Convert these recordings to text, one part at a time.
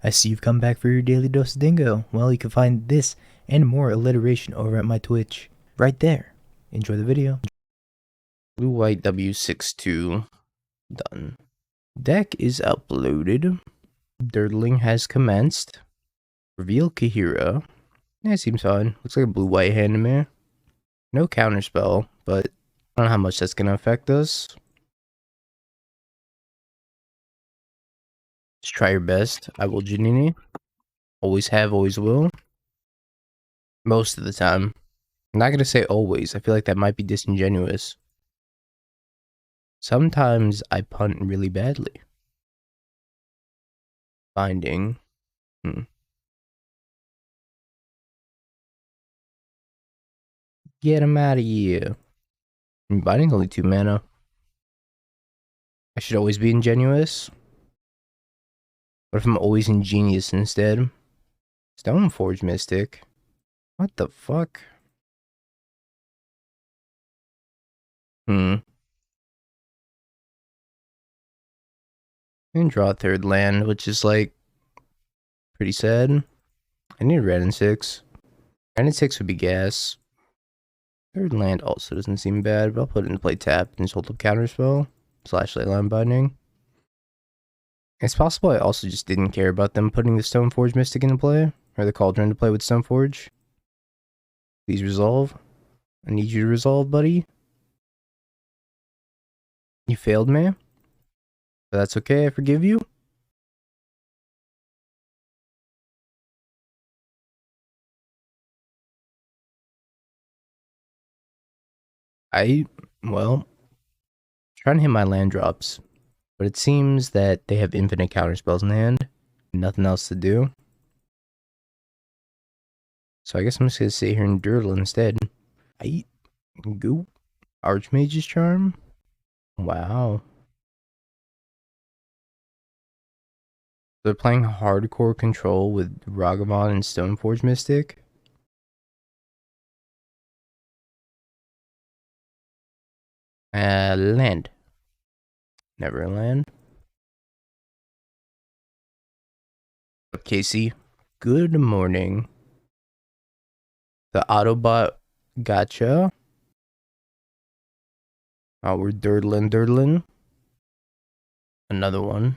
I see you've come back for your daily dose of dingo. Well, you can find this and more alliteration over at my Twitch. Right there. Enjoy the video. Blue White W62 done. Deck is uploaded. Dirtling has commenced. Reveal Kahira. Yeah, seems fine. Looks like a blue white hand to me. No counterspell, but I don't know how much that's gonna affect us. Just try your best. I will Janini. Always have, always will. Most of the time. I'm not gonna say always. I feel like that might be disingenuous. Sometimes I punt really badly. Binding. Get him out of here. Binding's only 2 mana. I should always be ingenuous. What if I'm always ingenious instead? Stoneforge Mystic? What the fuck? And draw a third land, which is like pretty sad. I need Wrenn in 6. Wrenn in 6 would be gas. Third land also doesn't seem bad, but I'll put it into play tapped and just hold up counterspell. / Leyline Binding. It's possible I also just didn't care about them putting the Stoneforge Mystic into play, or the Cauldron to play with Stoneforge. Please resolve. I need you to resolve, buddy. You failed me. But that's okay, I forgive you. Well, trying to hit my land drops, but it seems that they have infinite counterspells in hand, nothing else to do. So I guess I'm just gonna sit here and dirtle instead. Go. Archmage's Charm? Wow. They're playing hardcore control with Ragavan and Stoneforge Mystic. Land. Never a land. Casey, good morning. The Autobot gotcha. Oh, we're dirtling. Another one.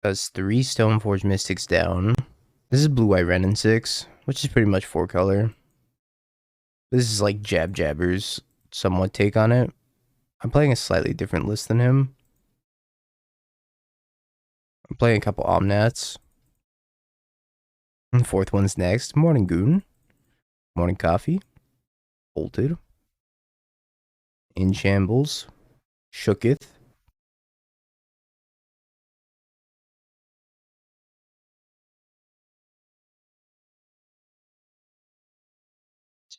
That's 3 Stoneforge Mystics down. This is blue-white Wrenn in 6, which is pretty much 4 color. This is like Jabber's somewhat take on it. I'm playing a slightly different list than him. I'm playing a couple Omnats. And the 4th one's next. Morning Goon. Morning Coffee. Bolted. In Shambles. Shooketh.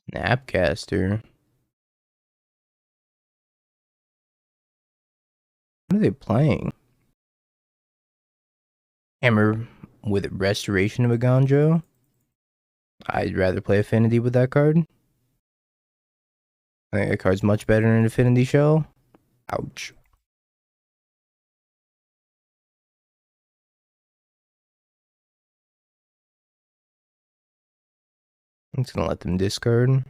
Snapcaster. What are they playing? Hammer with Restoration of a Gonjo. I'd rather play Affinity with that card. I think that card's much better than Affinity Shell. Ouch. I'm just gonna let them discard.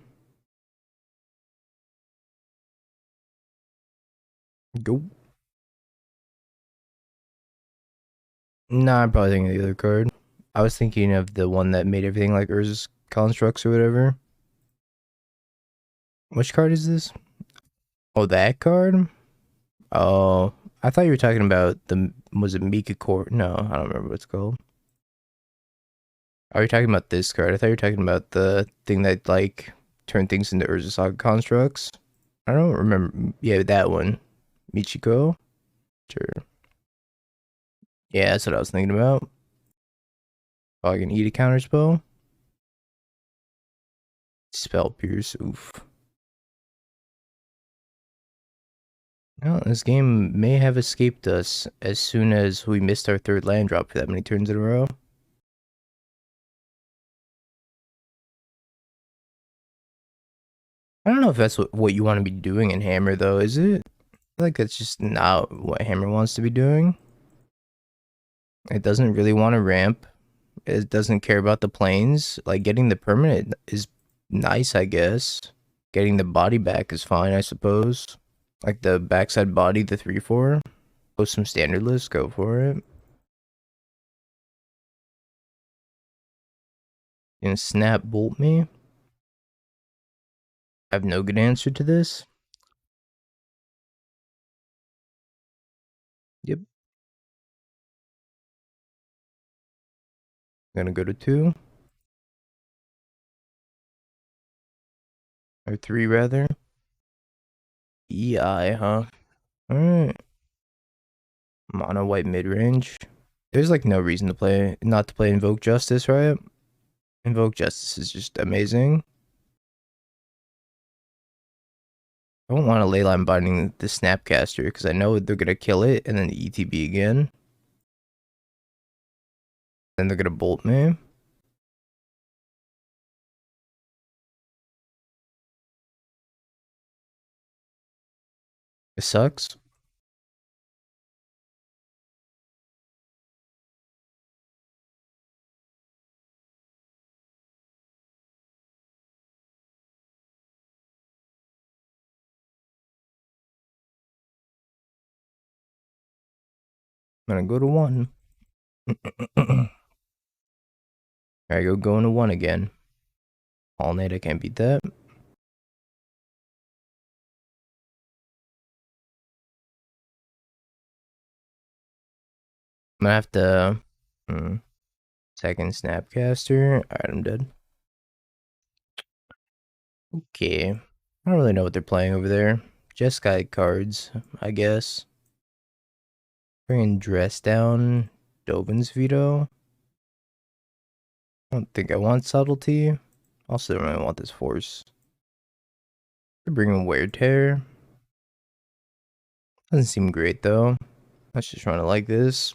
Go. Nah, I'm probably thinking of the other card. I was thinking of the one that made everything like Urza's Constructs or whatever. Which card is this? Oh, that card? Oh, I thought you were talking about the, was it Mika Core? No, I don't remember what it's called. Are you talking about this card? I thought you were talking about the thing that, like, turned things into Urza Saga Constructs. I don't remember. Yeah, that one. Michiko? Sure. Yeah, that's what I was thinking about. Oh, I can eat a counterspell. Spell Pierce, oof. Well, this game may have escaped us as soon as we missed our 3rd land drop for that many turns in a row. I don't know if that's what you want to be doing in Hammer, though, is it? I feel like that's just not what Hammer wants to be doing. It doesn't really want to ramp. It doesn't care about the planes. Like, getting the permanent is nice, I guess. Getting the body back is fine, I suppose. Like, the backside body, the 3/4. Post some standard list, go for it. You gonna snap bolt me? I have no good answer to this. Yep. Gonna go to 2. Or 3, rather. EI, huh? Alright. Mono white mid range. There's like no reason to play, not to play Invoke Justice, right? Invoke Justice is just amazing. I don't want to leyline binding the Snapcaster because I know they're gonna kill it and then the ETB again. Then they're gonna bolt me. It sucks. I'm gonna go to 1. I go going to 1 again. All night, I can't beat that. I'm gonna have to. Second Snapcaster. Alright, I'm dead. Okay. I don't really know what they're playing over there. Just guide cards, I guess. Bringing Dress Down. Dovin's Veto. I don't think I want Subtlety. Also, don't really want this Force. They're bringing Wear Tear. Doesn't seem great, though. Let's just run it like this.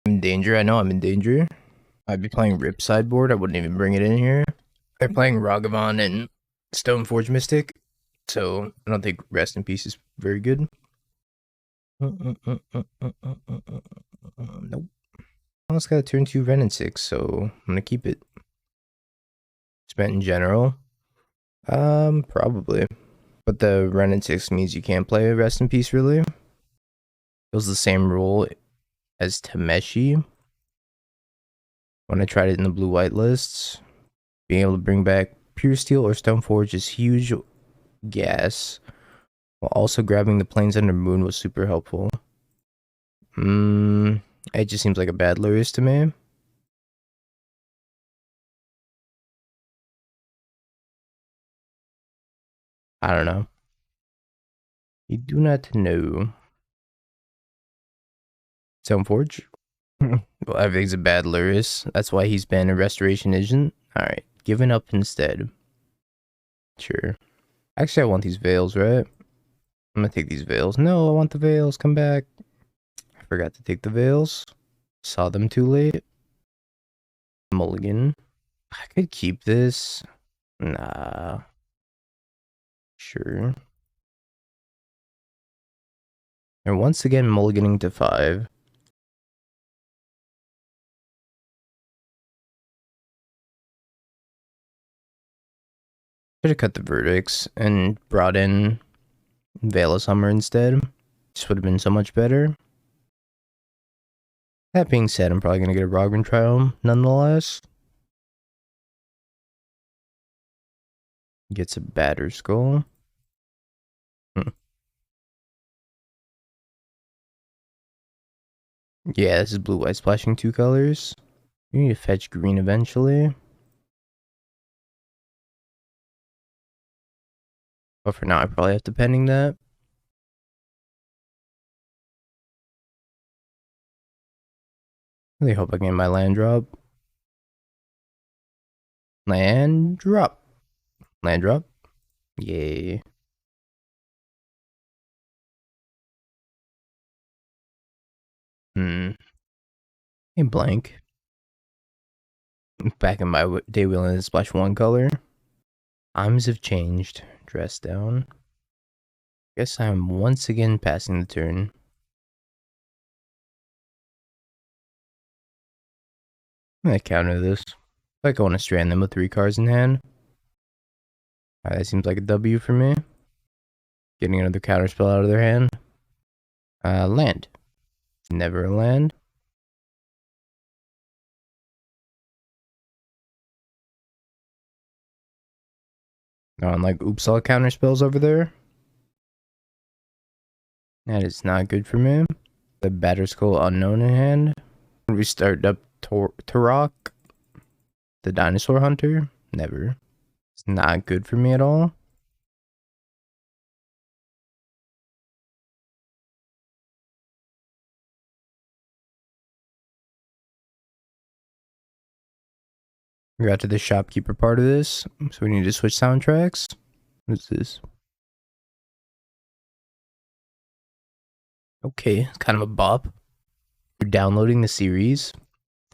I'm in danger. I know I'm in danger. I'd be playing Rip Sideboard. I wouldn't even bring it in here. They're playing Ragavan and Stoneforge Mystic. So, I don't think Rest in Peace is very good. Nope. I it's got a turn 2 Wrenn and 6, so I'm gonna keep it. Spent in general? Probably. But the Wrenn and 6 means you can't play Rest in Peace, really. It was the same rule as Tameshi. When I tried it in the blue-white lists, being able to bring back Pure Steel or Stoneforge is huge gas, while also grabbing the planes under Moon was super helpful. It just seems like a bad Lurius to me. I don't know. You do not know. Stoneforge? Well, everything's a bad Lurius. That's why he's been a Restoration Agent. Alright, giving up instead. Sure. Actually, I want these Veils, right? I'm gonna take these Veils. No, I want the Veils. Come back. I forgot to take the Veils. Saw them too late. Mulligan. I could keep this. Nah. Sure. And once again, mulliganing to 5. Should have cut the verdicts and brought in Veil of Summer instead. This would have been so much better. That being said, I'm probably going to get a Rogman trial nonetheless. Gets a Batter Skull. Yeah, this is blue-white splashing 2 colors. You need to fetch green eventually. But for now, I probably have to pending that. Really hope I get my land drop. Land drop. Land drop. Yay. A blank. Back in my day, we only splash 1 color. Times have changed. Dress down. Guess I'm once again passing the turn. I'm gonna counter this. Like I want to strand them with 3 cards in hand. That seems like a W for me. Getting another counter spell out of their hand. Land. Never a land. On like oops all counter spells over there. That is not good for me. The Batterskull Unknown in hand. We start up Turok. The Dinosaur Hunter. Never. It's not good for me at all. We got to the shopkeeper part of this, so we need to switch soundtracks. What is this? Okay, it's kind of a bop. You're downloading the series.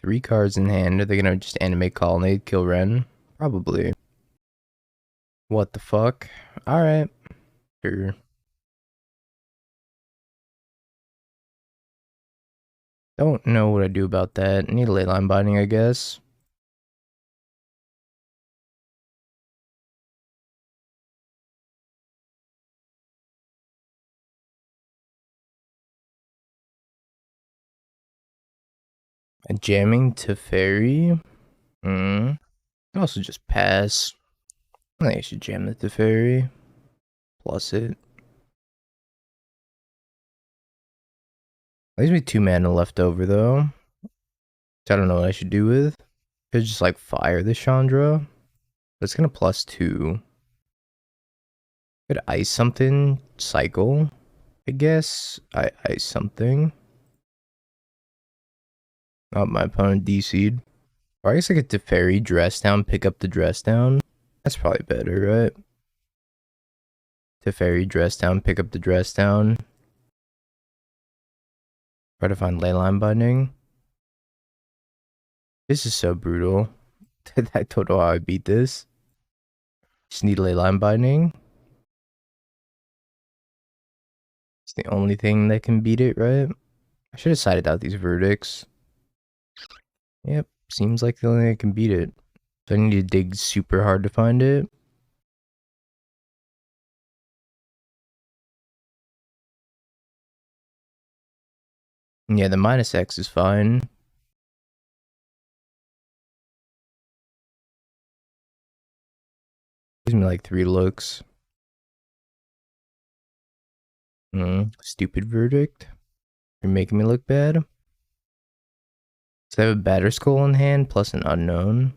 3 cards in hand. Are they gonna just animate Colonnade, kill Wrenn? Probably. What the fuck? Alright. Sure. Don't know what I do about that. Need a leyline binding, I guess. And jamming to fairy. Also just pass. I think I should jam the Teferi. Plus it. Leaves me 2 mana left over though. I don't know what I should do with. Could just like fire the Chandra. But it's gonna +2. Could ice something. Cycle. I guess. I ice something. Oh, my opponent DC'd. Or I guess I could Teferi dress down, pick up the dress down. That's probably better, right? Teferi dress down, pick up the dress down. Try to find leyline binding. This is so brutal. I don't know how I beat this. Just need leyline binding. It's the only thing that can beat it, right? I should have sided out these verdicts. Yep, seems like the only thing that can beat it. So I need to dig super hard to find it. Yeah, the -X is fine. Gives me like 3 looks. Stupid verdict. You're making me look bad. So I have a Batterskull in hand plus an unknown.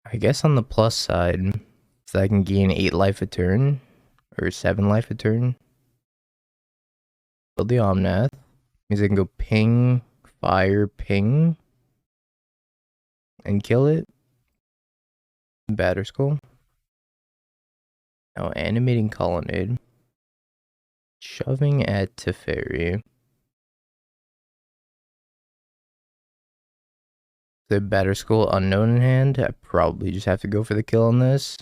I guess on the plus side, so I can gain 8 life a turn, or 7 life a turn. Build the Omnath. Means I can go ping, fire, ping, and kill it. Batterskull. Now animating Colonnade. Shoving at Teferi. The Batterskull Unknown in hand. I probably just have to go for the kill on this.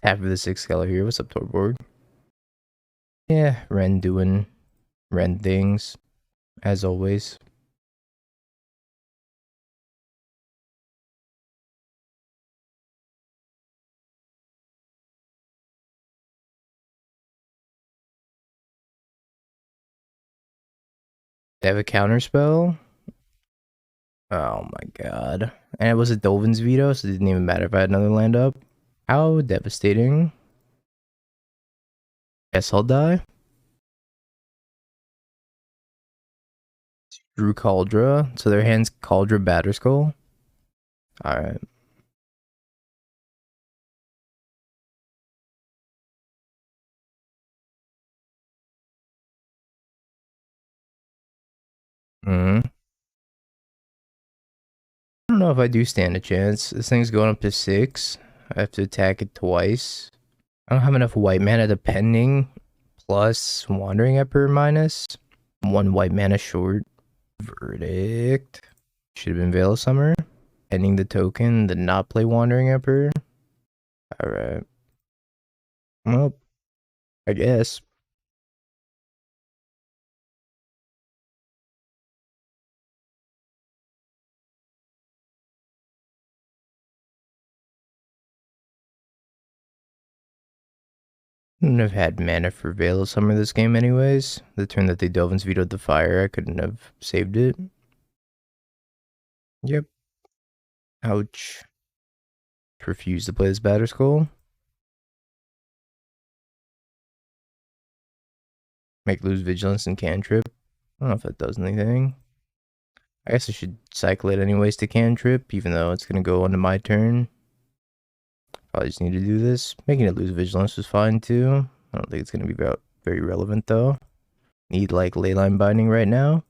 Half of the 6 color here. What's up, Torborg? Yeah, Wrenn doing Wrenn things, as always. They have a counter spell. Oh my god. And it was a Dolvin's veto, so it didn't even matter if I had another land up. How devastating. Guess I'll die. Drew Cauldra. So their hand's Cauldra Batterskull. Alright. I don't know if I do stand a chance. This thing's going up to 6. I have to attack it twice. I don't have enough white mana depending. Plus Wandering Emperor minus. 1 white mana short. Verdict. Should have been Veil of Summer. Ending the token, the not play Wandering Emperor. Alright. Well, I guess. Wouldn't have had mana for Veil of Summer this game anyways. The turn that they Delvin's vetoed the fire, I couldn't have saved it. Yep. Ouch. Refuse to play this Batter Skull. Make lose Vigilance and Cantrip. I don't know if that does anything. I guess I should cycle it anyways to Cantrip, even though it's going to go onto my turn. Probably just need to do this. Making it lose Vigilance was fine too. I don't think it's going to be very relevant though. Need like Leyline Binding right now.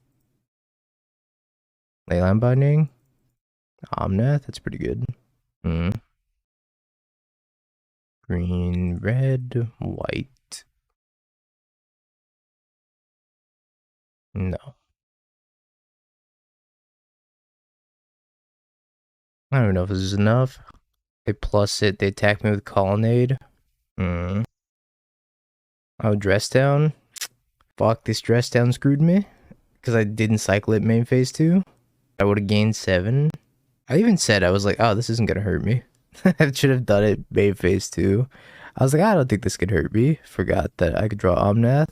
Leyline Binding. Omnath, that's pretty good. Green, red, white. No. I don't know if this is enough. They plus it, they attack me with Colonnade. Oh, Dress Down. Fuck, this Dress Down screwed me. Because I didn't cycle it main phase 2. I would have gained 7. I even said, I was like, oh, this isn't going to hurt me. I should have done it main phase 2. I was like, I don't think this could hurt me. Forgot that I could draw Omnath.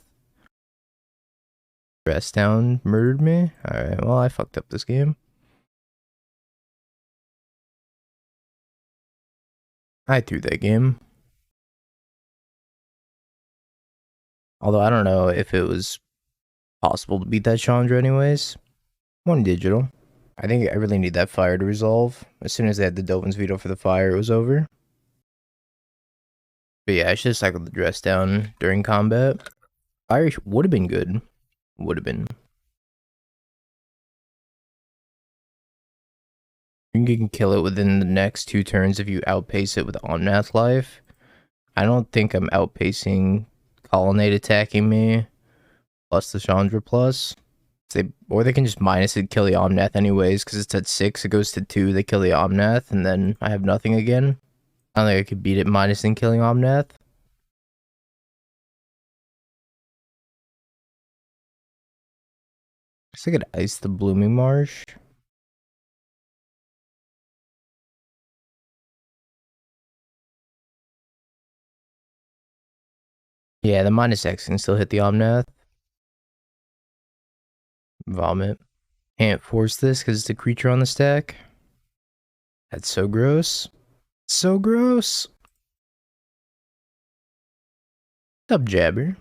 Dress Down murdered me. Alright, well, I fucked up this game. I threw that game. Although I don't know if it was possible to beat that Chandra anyways. 1 digital. I think I really need that fire to resolve. As soon as they had the Dovin's veto for the fire, it was over. But yeah, I should have cycled the Dress Down during combat. Fire would have been good. Would have been. You can kill it within the next 2 turns if you outpace it with Omnath Life. I don't think I'm outpacing Colonnade attacking me, plus the Chandra plus. Or they can just minus it, kill the Omnath anyways, because it's at 6, it goes to 2, they kill the Omnath, and then I have nothing again. I don't think I could beat it minusing killing Omnath. I guess I could ice the Blooming Marsh. Yeah, the minus X can still hit the Omnath. Vomit. Can't force this because it's a creature on the stack. That's so gross. So gross. What's up, Jabber?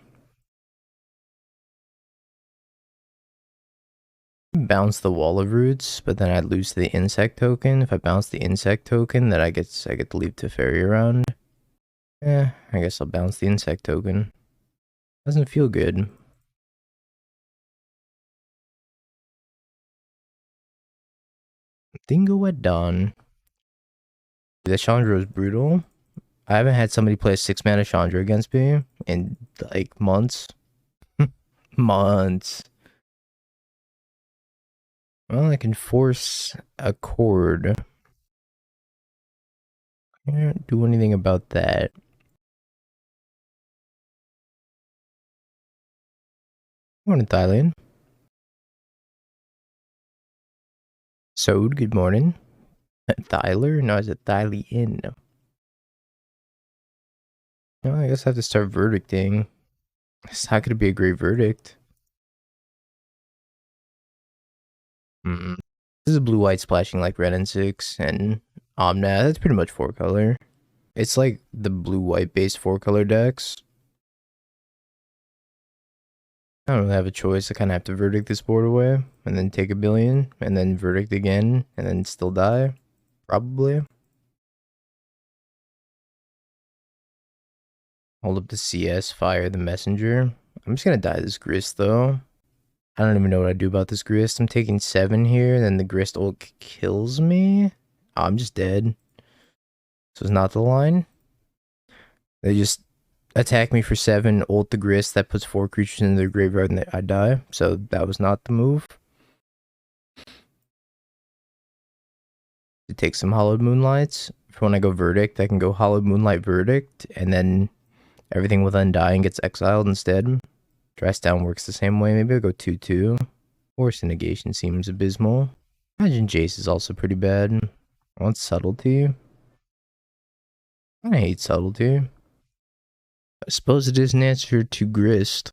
Bounce the Wall of Roots, but then I'd lose the insect token. If I bounce the insect token, then I get to leave Teferi around. I guess I'll bounce the insect token. Doesn't feel good. Dingo at Dawn. The Chandra is brutal. I haven't had somebody play a 6-mana Chandra against me in like months. Months. Well, I can force a chord. Can't do anything about that. Morning, Thailand. Sode, good morning. Thyler? No, is it Thylian? No, I guess I have to start verdicting. It's not going to be a great verdict. This is a blue-white splashing like Wrenn and 6, and Omnath. That's pretty much 4-color. It's like the blue-white based 4-color decks. I don't really have a choice. I kind of have to verdict this board away, and then take a billion, and then verdict again, and then still die. Probably. Hold up the CS, fire the messenger. I'm just gonna die this Grist though. I don't even know what I do about this Grist. I'm taking 7 here, then the Grist ult kills me. Oh, I'm just dead. So it's not the line. They just attack me for 7, ult the Grist, that puts 4 creatures in their graveyard and I die. So that was not the move. to take some Hollowed Moonlights. For when I go Verdict, I can go Hollowed Moonlight Verdict, and then everything with Undying gets exiled instead. Dress Down works the same way. Maybe I'll go 2-2. Force Negation seems abysmal. Imagine Jace is also pretty bad. I want Subtlety. I hate Subtlety. I suppose it is an answer to Grist,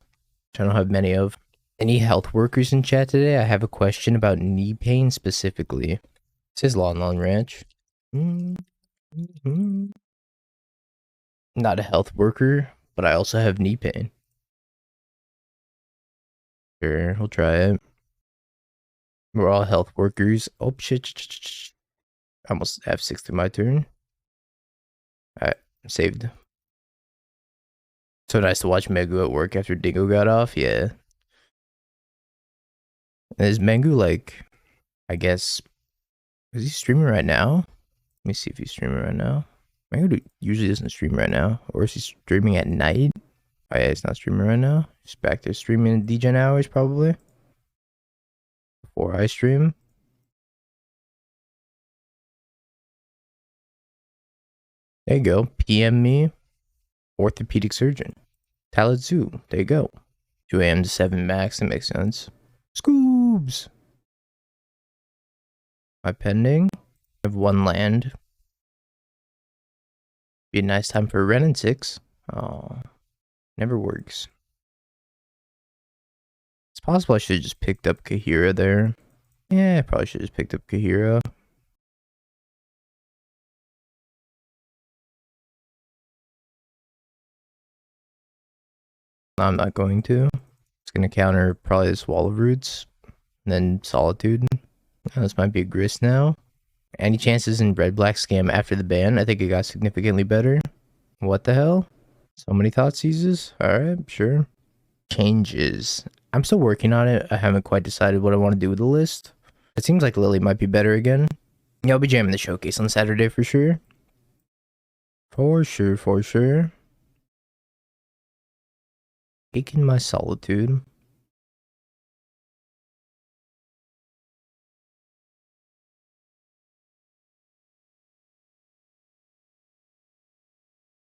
which I don't have many of. Any health workers in chat today? I have a question about knee pain specifically. It says Lon Lon Ranch. Not a health worker, but I also have knee pain. Sure, we'll try it. We're all health workers. Oh, shit. I almost have 6 through my turn. Alright, saved. So nice to watch Megu at work after Dingo got off, yeah. And is Mengu like, I guess, is he streaming right now? Let me see if he's streaming right now. Mengu usually doesn't stream right now. Or is he streaming at night? Oh yeah, he's not streaming right now. He's back there streaming in DGen hours probably. Before I stream. There you go. PM me. Orthopedic surgeon. Talatsu. There you go. 2 a.m. to 7 max. That makes sense. Scoobs. My pending. I have 1 land. Be a nice time for a Wrenn in 6. Oh. Never works. It's possible I should have just picked up Kahira there. Yeah, I probably should have just picked up Kahira. I'm not going to. It's going to counter probably this Wall of Roots. And then Solitude. Oh, this might be a Grist now. Any chances in Red-Black Scam after the ban? I think it got significantly better. What the hell? So many thought seizes? Alright, sure. Changes. I'm still working on it. I haven't quite decided what I want to do with the list. It seems like Lily might be better again. Yeah, I'll be jamming the showcase on Saturday for sure. For sure. Taking my Solitude.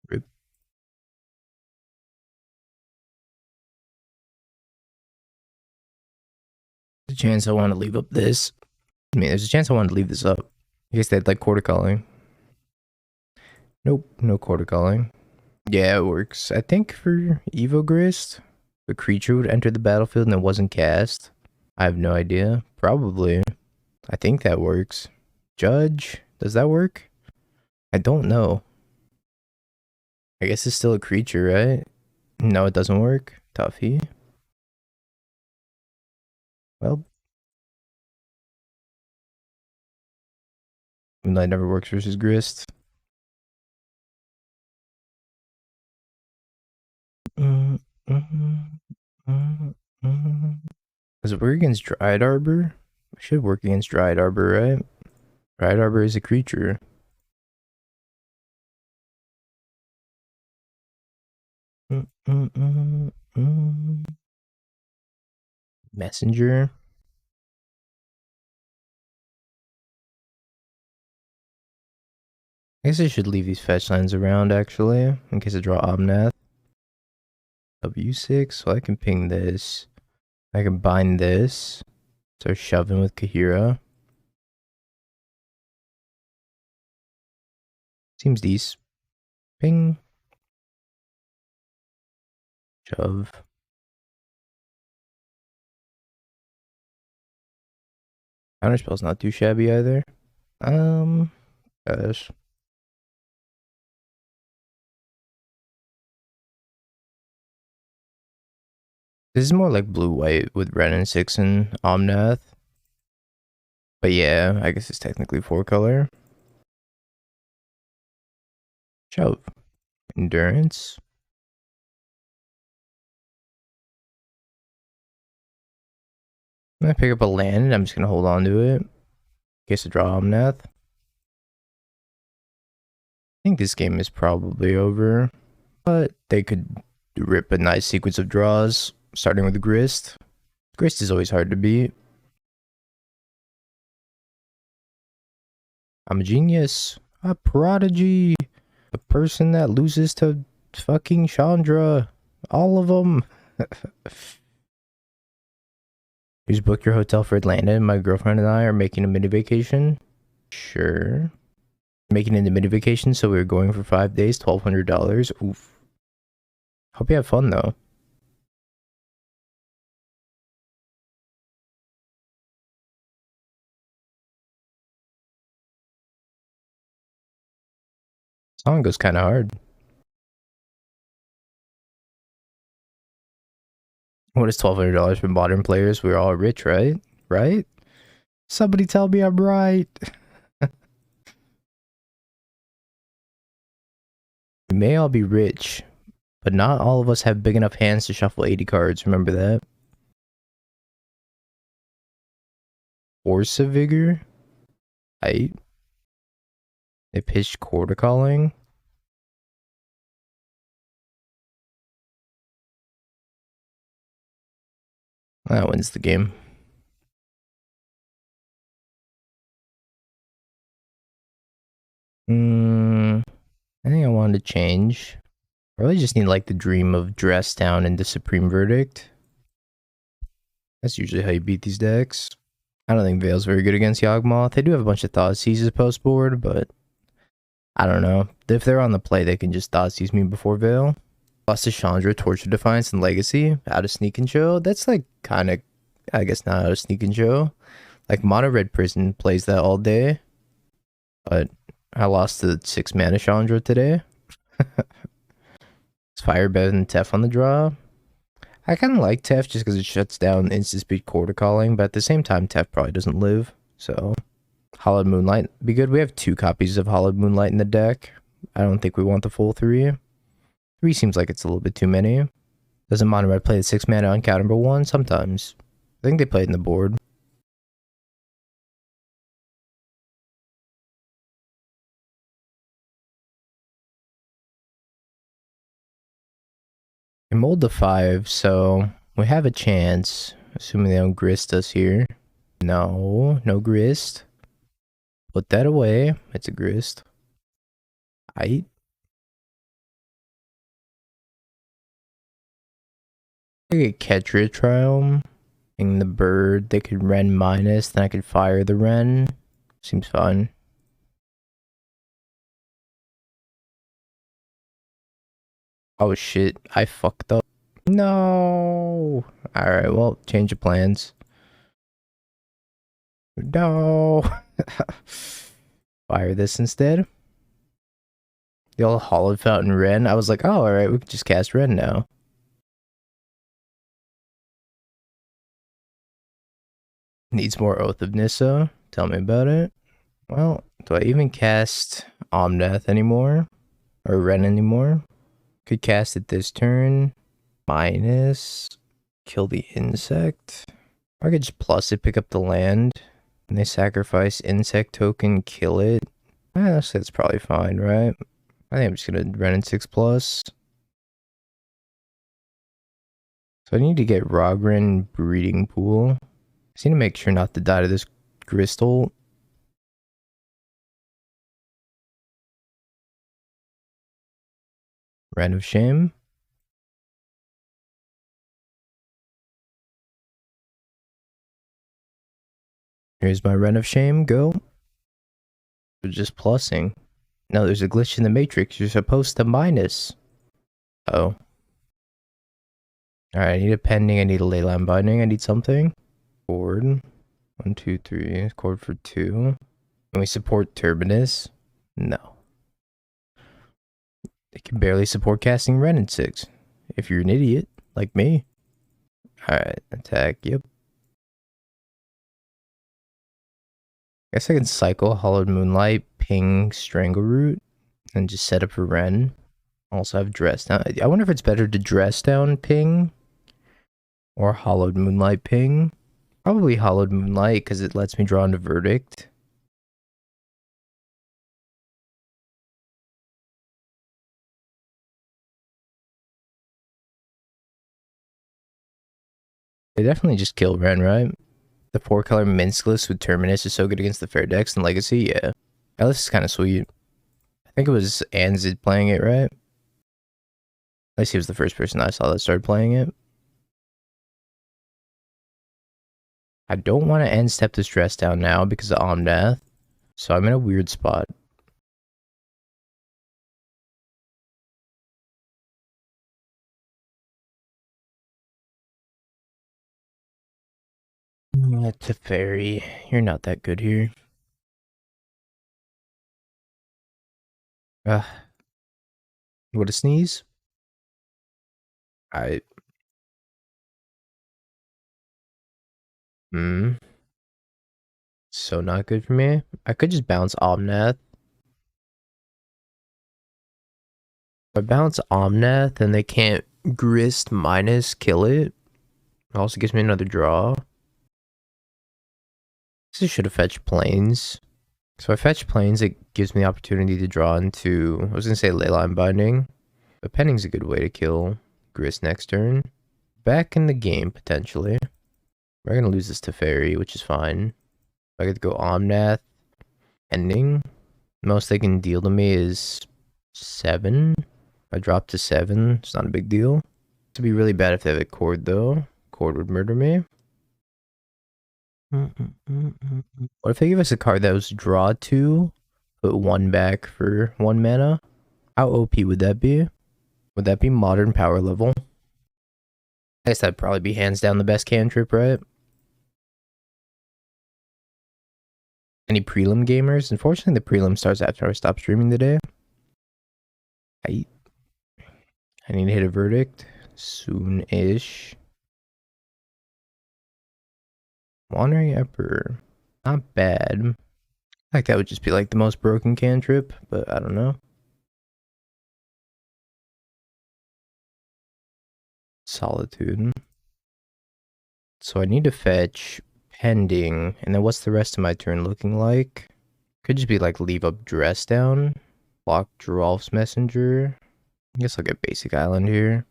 Rip. There's a chance I want to leave up this. I mean, there's a chance I want to leave this up. I guess they'd like quarter calling. Nope, no quarter calling. Yeah, it works. I think for Evo Grist, the creature would enter the battlefield and it wasn't cast. I have no idea. Probably. I think that works. Judge, does that work? I don't know. I guess it's still a creature, right? No, it doesn't work. Toughy. Well, Moonlight never works versus Grist. Does it work against Dryad Arbor? It should work against Dryad Arbor, right? Dryad Arbor is a creature. Messenger. I guess I should leave these fetch lines around actually, in case I draw Omnath. W6, so I can ping this. I can bind this. Start shoving with Kahira. Seems decent. Ping. Shove. Counterspell's not too shabby either. Gosh. This is more like blue-white with Wrenn and 6 and Omnath. But yeah, I guess it's technically 4-color. Shove. Endurance. I'm gonna pick up a land and I'm just gonna hold on to it. In case I draw Omnath. I think this game is probably over. But they could rip a nice sequence of draws, starting with Grist. Grist is always hard to beat. I'm a genius. A prodigy. A person that loses to fucking Chandra. All of them. You just book your hotel for Atlanta, and my girlfriend and I are making a mini vacation. Sure. Making it a mini vacation, so we're going for 5 days, $1,200. Oof. Hope you have fun though. Song goes kind of hard. What is $1,200 for modern players? We're all rich, right? Right? Somebody tell me I'm right. We may all be rich, but not all of us have big enough hands to shuffle 80 cards. Remember that? Force of Vigor? They pitched Quarter Calling. That wins the game. I think I wanted to change. I really just need like the Dream of Dress Down into Supreme Verdict. That's usually how you beat these decks. I don't think Veil's very good against Yawgmoth. They do have a bunch of Thoughtseizes post board, but I don't know. If they're on the play, they can just Thoughtseize me before Veil. Lost to Chandra, Torture Defiance, and Legacy out of Sneak and Show. That's like kind of, I guess not out of Sneak and Show. Like Mono Red Prison plays that all day, but I lost to 6 mana Chandra today. It's Fire better than Tef on the draw. I kind of like Tef just because it shuts down instant speed Quarter Calling, but at the same time, Tef probably doesn't live. So, Hollowed Moonlight be good. We have 2 copies of Hollowed Moonlight in the deck. I don't think we want the full 3. 3 seems like it's a little bit too many. Doesn't Mono Red play the 6 mana uncounterable one? Sometimes. I think they play it in the board. We mold to 5, so we have a chance. Assuming they don't grist us here. No grist. Put that away. It's a grist. I could catch a trial. In the bird, they could Wrenn minus, then I could fire the Wrenn. Seems fine. Oh shit, I fucked up. No. Alright, well, change of plans. No. Fire this instead. The old Hollowed Fountain Wrenn. I was like, oh, alright, we can just cast Wrenn now. Needs more Oath of Nissa. Tell me about it. Well, do I even cast Omnath anymore? Or Wrenn anymore? Could cast it this turn. Minus. Kill the insect. Or I could just plus it, pick up the land. And they sacrifice insect token, kill it. That's probably fine, right? I think I'm just gonna run in 6+. So I need to get Rogren Breeding Pool. I just need to make sure not to die to this Crystal. Wrenn of Shame. Here's my Wrenn of Shame, go. We're just plussing. No, there's a glitch in the matrix. You're supposed to minus. Oh. Alright, I need a pending, I need a Leyline Binding, I need something. Board. 1, 2, 3. Chord for 2. Can we support Turbinus? No. They can barely support casting Wrenn in 6. If you're an idiot, like me. Alright, attack, yep. Guess I can cycle Hollowed Moonlight, ping Strangleroot, and just set up for Wrenn. Also have Dress Down. I wonder if it's better to Dress Down ping or Hollowed Moonlight ping. Probably Hollowed Moonlight because it lets me draw into Verdict. They definitely just kill Wrenn, right? The 4-color Minskless with Terminus is so good against the fair decks and Legacy, yeah. Oh, this is kind of sweet. I think it was Anzid playing it, right? At least he was the first person I saw that started playing it. I don't want to end step this dress down now because of Omnath, so I'm in a weird spot. Teferi, you're not that good here. What a sneeze. I so not good for me. I could just bounce Omnath. If I bounce Omnath and they can't grist minus kill it. It also gives me another draw. This should have fetched planes. So I fetch planes, it gives me the opportunity to draw into, I was gonna say Leyline Binding, but Pending's a good way to kill Grist next turn. Back in the game, potentially. We're gonna lose this to Fairy, which is fine. If I get to go Omnath, Pending, most they can deal to me is 7. If I drop to 7, it's not a big deal. It'd be really bad if they have a Cord though. Cord would murder me. What if they give us a card that was draw 2, put 1 back for 1 mana? How OP would that be? Would that be modern power level? I guess that'd probably be hands down the best cantrip, right? Any prelim gamers? Unfortunately, the prelim starts after I stop streaming today. I need to hit a verdict soon-ish. Wandering Emperor. Not bad. Like that would just be like the most broken cantrip, but I don't know. Solitude. So I need to fetch Pending, and then what's the rest of my turn looking like? Could just be like leave up dress down, block Geralf's Messenger. I guess I'll get basic island here.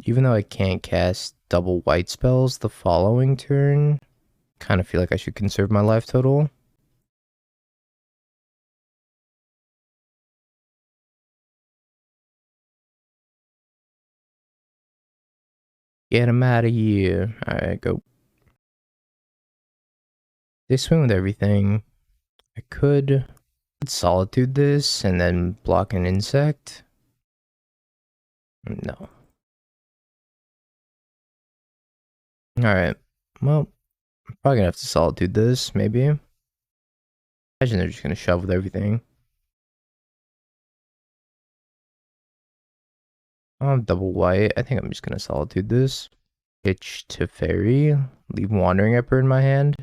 Even though I can't cast double white spells the following turn, kind of feel like I should conserve my life total. Get him out of here. Alright, go. They swing with everything. I could solitude this and then block an insect. No. Alright. Well, I'm probably gonna have to solitude this, maybe. Imagine they're just gonna shove with everything. Double white. I think I'm just gonna solitude this. Pitch to Fairy. Leave Wandering Emperor in my hand.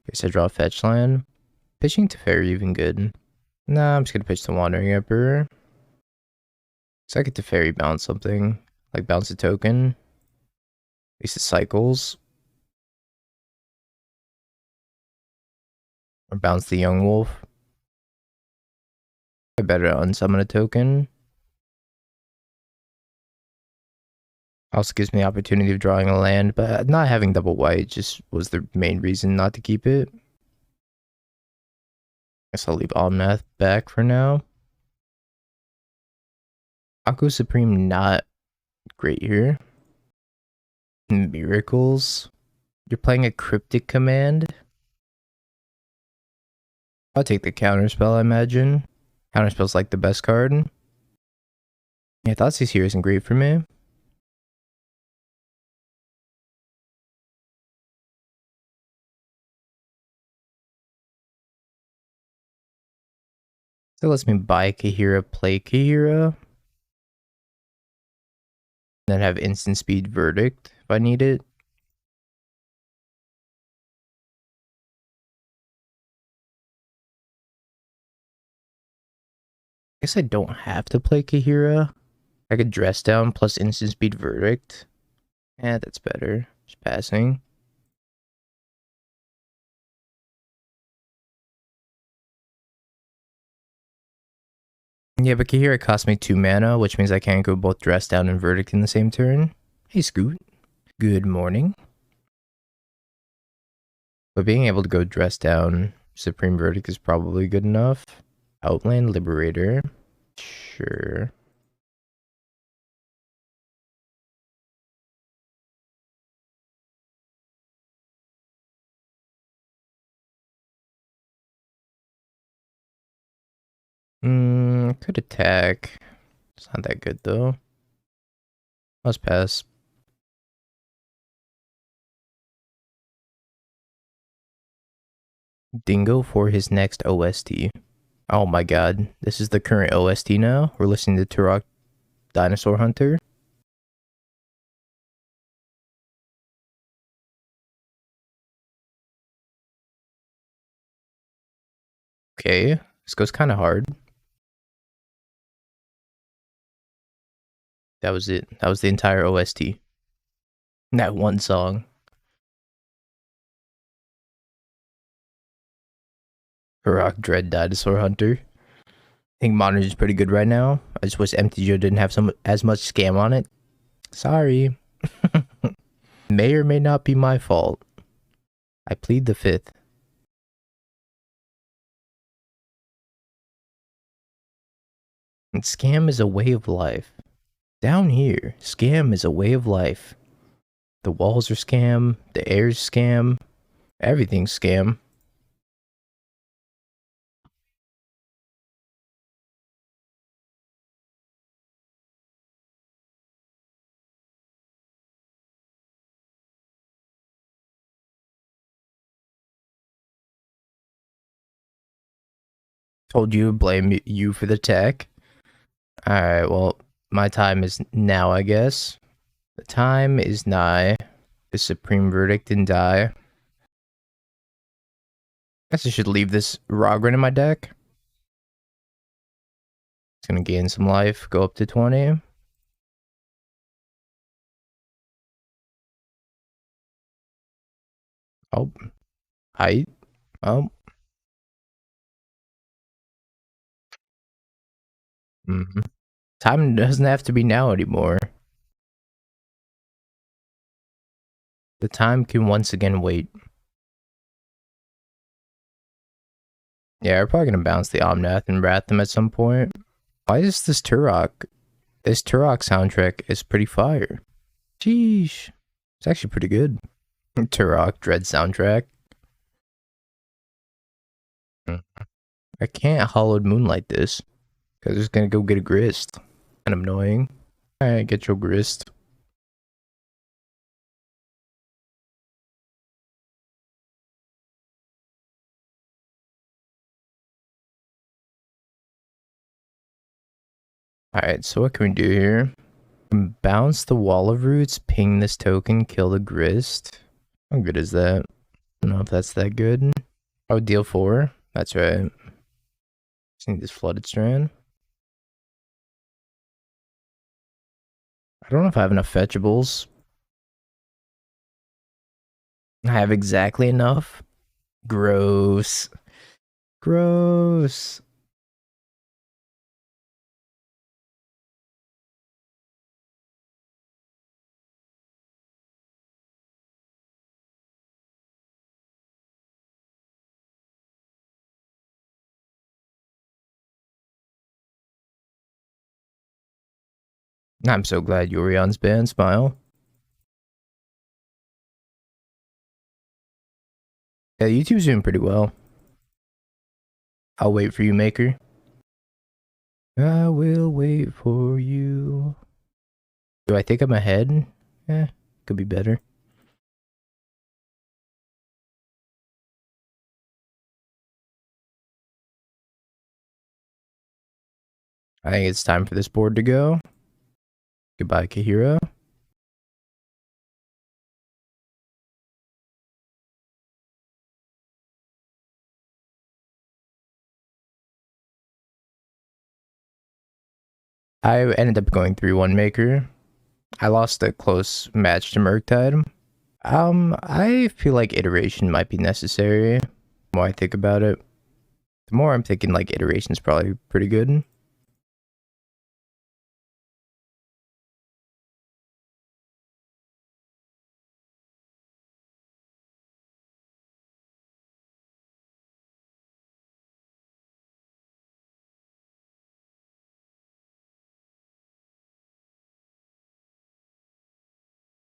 Guess I draw a fetch land. Pitching to Fairy even good. Nah, I'm just gonna pitch the Wandering Emperor. So I get to Fairy bounce something. Like bounce a token. At least it cycles. Or bounce the Young Wolf. I better unsummon a token. Also gives me the opportunity of drawing a land, but not having double white just was the main reason not to keep it. Guess I'll leave Omnath back for now. Aku Supreme not great here. Miracles. You're playing a Cryptic Command. I'll take the Counterspell, I imagine. Counterspell's like the best card. Yeah, Thoughtseize here isn't great for me. So it lets me buy Kahira, play Kahira. Then have instant speed Verdict if I need it. I guess I don't have to play Kahira. I could dress down plus instant speed Verdict. Yeah, that's better. Just passing. Yeah, but Kahira cost me 2 mana, which means I can't go both dress down and Verdict in the same turn. Hey, Scoot. Good morning. But being able to go dress down Supreme Verdict is probably good enough. Outland Liberator. Sure. Could attack. It's not that good though. Let's pass. Dingo for his next OST. Oh my god. This is the current OST now? We're listening to Turok Dinosaur Hunter. Okay. This goes kind of hard. That was it. That was the entire OST. That one song. Turok Dread Dinosaur Hunter. I think Modern is pretty good right now. I just wish MTGO didn't have as much scam on it. Sorry. May or may not be my fault. I plead the fifth. And scam is a way of life. Down here, scam is a way of life. The walls are scam, the air's scam, everything's scam. Told you to blame you for the tech. Alright, well, my time is now, I guess. The time is nigh. The Supreme Verdict didn't die. Guess I should leave this Rogren in my deck. It's gonna gain some life, go up to 20. Oh, height. Oh. Time doesn't have to be now anymore. The time can once again wait. Yeah, we're probably gonna bounce the Omnath and Wratham at some point. Why is this Turok? This Turok soundtrack is pretty fire. Sheesh. It's actually pretty good. Turok Dread soundtrack. I can't Hollowed Moonlight this. Because it's gonna go get a grist. Kind of annoying. Alright, get your grist. Alright, so what can we do here? Bounce the Wall of Roots, ping this token, kill the grist. How good is that? I don't know if that's that good. Oh, deal 4? That's right. Just need this Flooded Strand. I don't know if I have enough fetchables. I have exactly enough. Gross. Gross. I'm so glad Yurion's banned, Smile. Yeah, YouTube's doing pretty well. I'll wait for you, Maker. I will wait for you. Do I think I'm ahead? Could be better. I think it's time for this board to go. Goodbye, Kahira. I ended up going 3-1 Maker. I lost a close match to Murktide. I feel like iteration might be necessary. The more I think about it, the more I'm thinking like iteration's probably pretty good.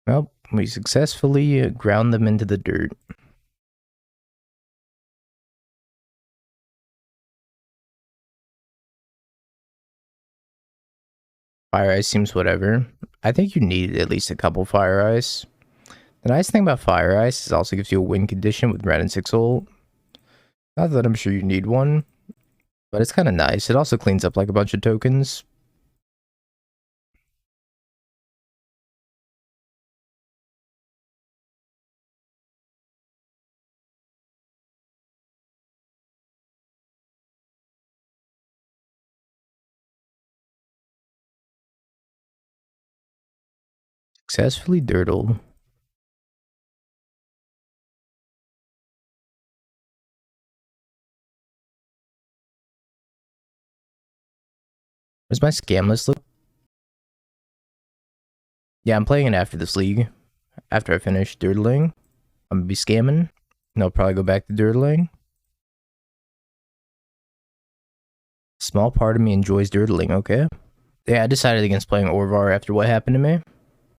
Well, we successfully ground them into the dirt. Fire ice seems whatever. I think you need at least a couple fire ice. The nice thing about fire ice is it also gives you a win condition with Wrenn and 6 ult. Not that I'm sure you need one, but it's kind of nice. It also cleans up like a bunch of tokens. Successfully dirtled. Where's my scam list look? Yeah, I'm playing it after this league. After I finish dirtling, I'm gonna be scamming. And I'll probably go back to dirtling. Small part of me enjoys dirtling, okay? Yeah, I decided against playing Orvar after what happened to me.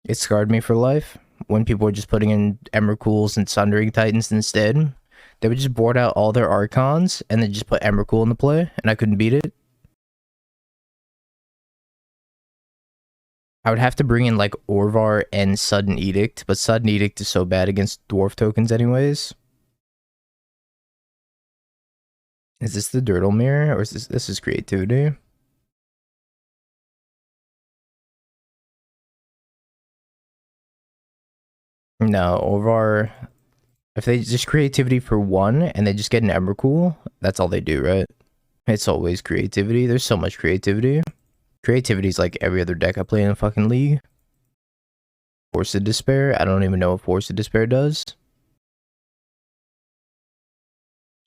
It scarred me for life. When people were just putting in Emrakuls and Sundering Titans instead, they would just board out all their Archons and then just put Emrakul into play, and I couldn't beat it. I would have to bring in like Orvar and Sudden Edict, but Sudden Edict is so bad against Dwarf tokens anyways. Is this the Dirtle Mirror, or is this is creativity? No, Orvar, if they just creativity for one and they just get an Emrakul, that's all they do, right? It's always creativity. There's so much creativity. Creativity is like every other deck I play in a fucking league. Force of Despair? I don't even know what Force of Despair does.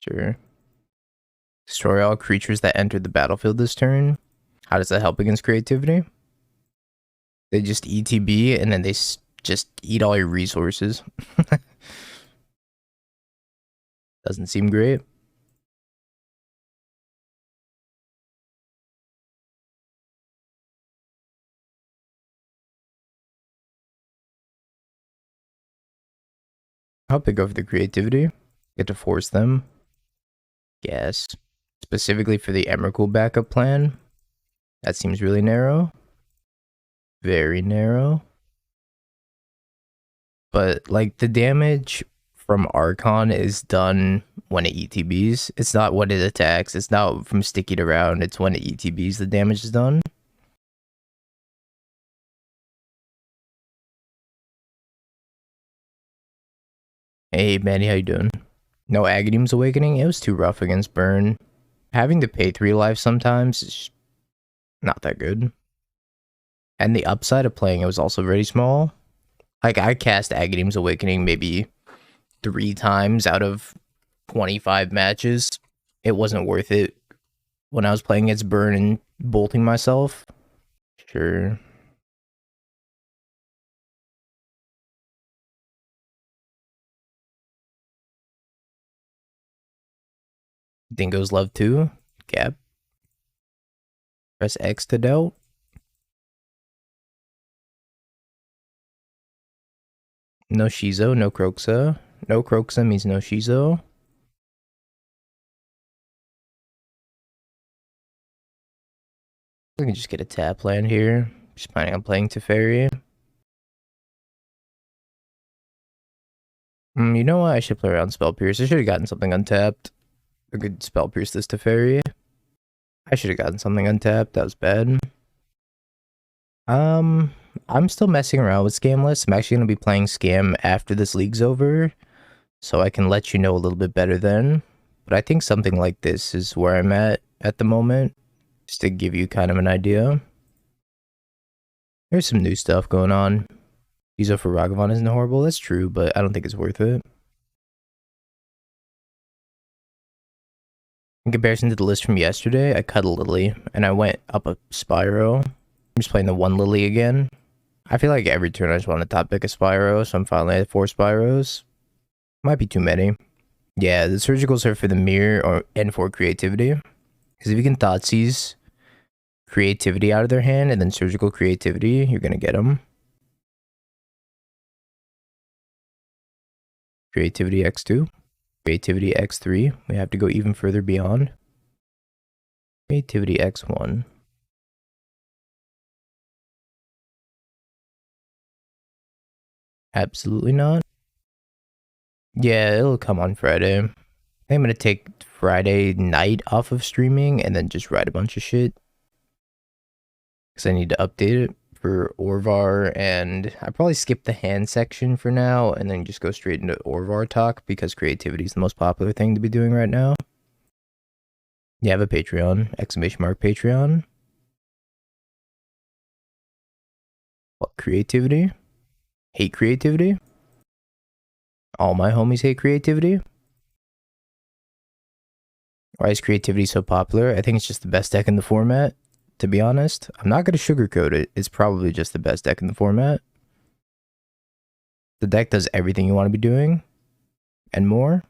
Sure. Destroy all creatures that enter the battlefield this turn. How does that help against creativity? They just ETB and then they just eat all your resources. Doesn't seem great. I hope they go for the creativity. Get to force them. Yes. Specifically for the Emrakul backup plan. That seems really narrow. Very narrow. But like the damage from Archon is done when it ETBs. It's not when it attacks. It's not from sticking around. It's when it ETBs the damage is done. Hey Manny, how you doing? No Aghanim's Awakening? It was too rough against Burn. Having to pay 3 life sometimes is not that good. And the upside of playing it was also very small. Like I cast Aghanim's Awakening maybe 3 times out of 25 matches. It wasn't worth it when I was playing against Burn and bolting myself. Sure. Dingo's love too. Gap. Press X to doubt. No Shizo, no Croxa. No Croxa means no Shizo. I can just get a tap land here. Just planning on playing Teferi. You know what? I should play around Spell Pierce. I should have gotten something untapped. I could Spell Pierce this Teferi. I should have gotten something untapped. That was bad. I'm still messing around with Scam lists. I'm actually going to be playing Scam after this league's over, so I can let you know a little bit better then. But I think something like this is where I'm at the moment, just to give you kind of an idea. There's some new stuff going on. Izo for Ragavan isn't horrible. That's true, but I don't think it's worth it. In comparison to the list from yesterday, I cut a Lily, and I went up a Spyro. I'm just playing the 1 Lily again. I feel like every turn I just want to top pick a Spyro, so I'm finally at 4 Spyros. Might be too many. Yeah, the surgicals are for the mirror and for creativity. Because if you can Thoughtseize creativity out of their hand and then surgical creativity, you're gonna get them. Creativity x2. Creativity x3. We have to go even further beyond. Creativity x1. Absolutely not. Yeah, it'll come on Friday. I think I'm gonna take Friday night off of streaming and then just write a bunch of shit. Because I need to update it for Orvar, and I probably skip the hand section for now and then just go straight into Orvar talk because creativity is the most popular thing to be doing right now. You have a Patreon, !Patreon. What, creativity? Hate creativity? All my homies hate creativity? Why is creativity so popular? I think it's just the best deck in the format, to be honest. I'm not going to sugarcoat it. It's probably just the best deck in the format. The deck does everything you want to be doing and more.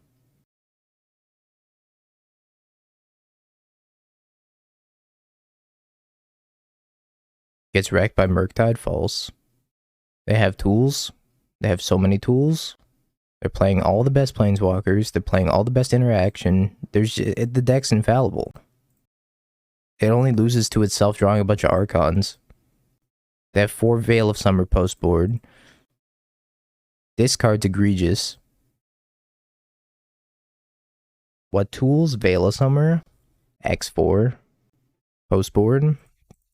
Gets wrecked by Murktide. False. They have tools. They have so many tools. They're playing all the best planeswalkers. They're playing all the best interaction. The deck's infallible. It only loses to itself drawing a bunch of Archons. They have 4 Veil of Summer post board. This card's egregious. What tools? Veil of Summer. X4. Post board.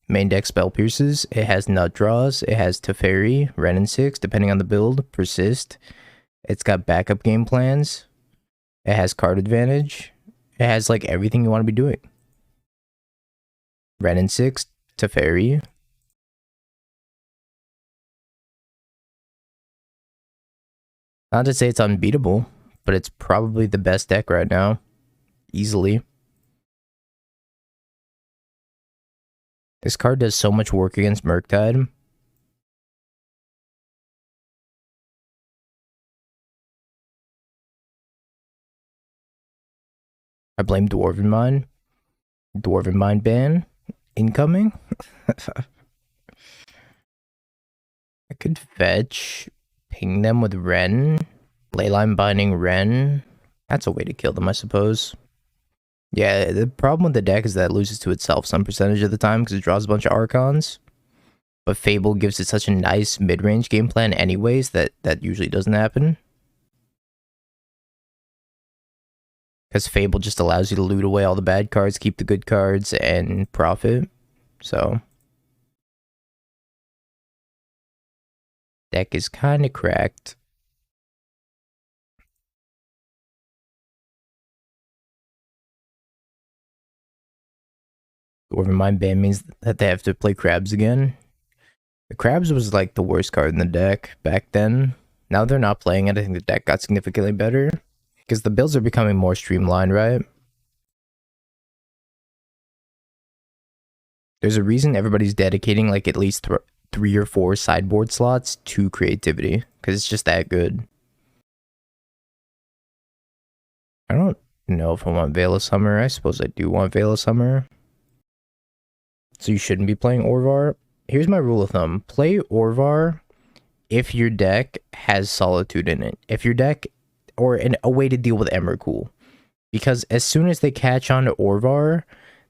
Main deck spell pierces. It has nut draws. It has Teferi, Wrenn and 6, depending on the build. Persist. It's got backup game plans. It has card advantage. It has like everything you want to be doing. Wrenn and 6, Teferi. Not to say it's unbeatable, but it's probably the best deck right now. Easily. This card does so much work against Murktide. I blame Dwarven Mine. Dwarven Mine ban. Incoming. I could fetch. Ping them with Wrenn. Leyline Binding Wrenn. That's a way to kill them, I suppose. Yeah, the problem with the deck is that it loses to itself some percentage of the time because it draws a bunch of Archons. But Fable gives it such a nice mid-range game plan anyways that usually doesn't happen. Because Fable just allows you to loot away all the bad cards, keep the good cards, and profit. So deck is kind of cracked. Dwarven Mine ban means that they have to play Crabs again. The Crabs was like the worst card in the deck back then. Now they're not playing it. I think the deck got significantly better. Because the builds are becoming more streamlined, right? There's a reason everybody's dedicating like at least 3 or 4 sideboard slots to creativity. Because it's just that good. I don't know if I want Veil of Summer. I suppose I do want Veil of Summer. So you shouldn't be playing Orvar. Here's my rule of thumb. Play Orvar if your deck has Solitude in it. If your deck, or a way to deal with Emrakul. Because as soon as they catch on to Orvar,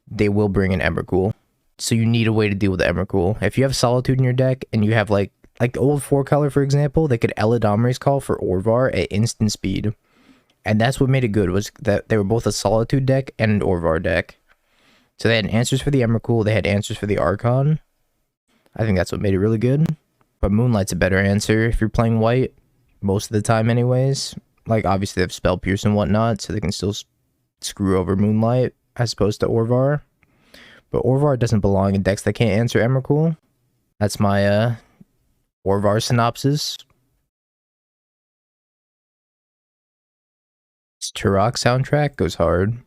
they will bring in Emrakul. So you need a way to deal with Emrakul. If you have Solitude in your deck, and you have like the old 4-color, for example, they could Eladamri's Call for Orvar at instant speed. And that's what made it good, was that they were both a Solitude deck and an Orvar deck. So they had answers for the Emrakul, they had answers for the Archon. I think that's what made it really good. But Moonlight's a better answer if you're playing white, most of the time anyways. Like, obviously they have Spell Pierce and whatnot, so they can still screw over Moonlight, as opposed to Orvar. But Orvar doesn't belong in decks that can't answer Emrakul. That's my, Orvar synopsis. This Turok soundtrack goes hard.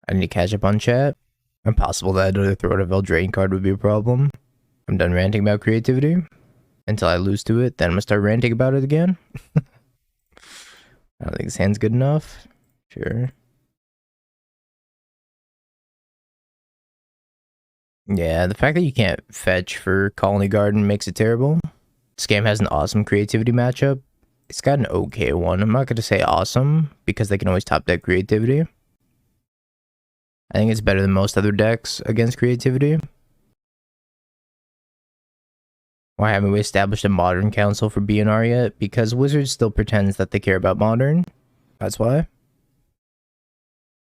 I need to catch up on chat. Impossible that another Throat of Eldraine card would be a problem. I'm done ranting about creativity. Until I lose to it, then I'm gonna start ranting about it again. I don't think this hand's good enough. Sure. Yeah, the fact that you can't fetch for Colony Garden makes it terrible. Scam has an awesome creativity matchup. It's got an okay one. I'm not going to say awesome because they can always top deck creativity. I think it's better than most other decks against creativity. Why haven't we established a modern council for BNR yet? Because Wizards still pretends that they care about modern. That's why.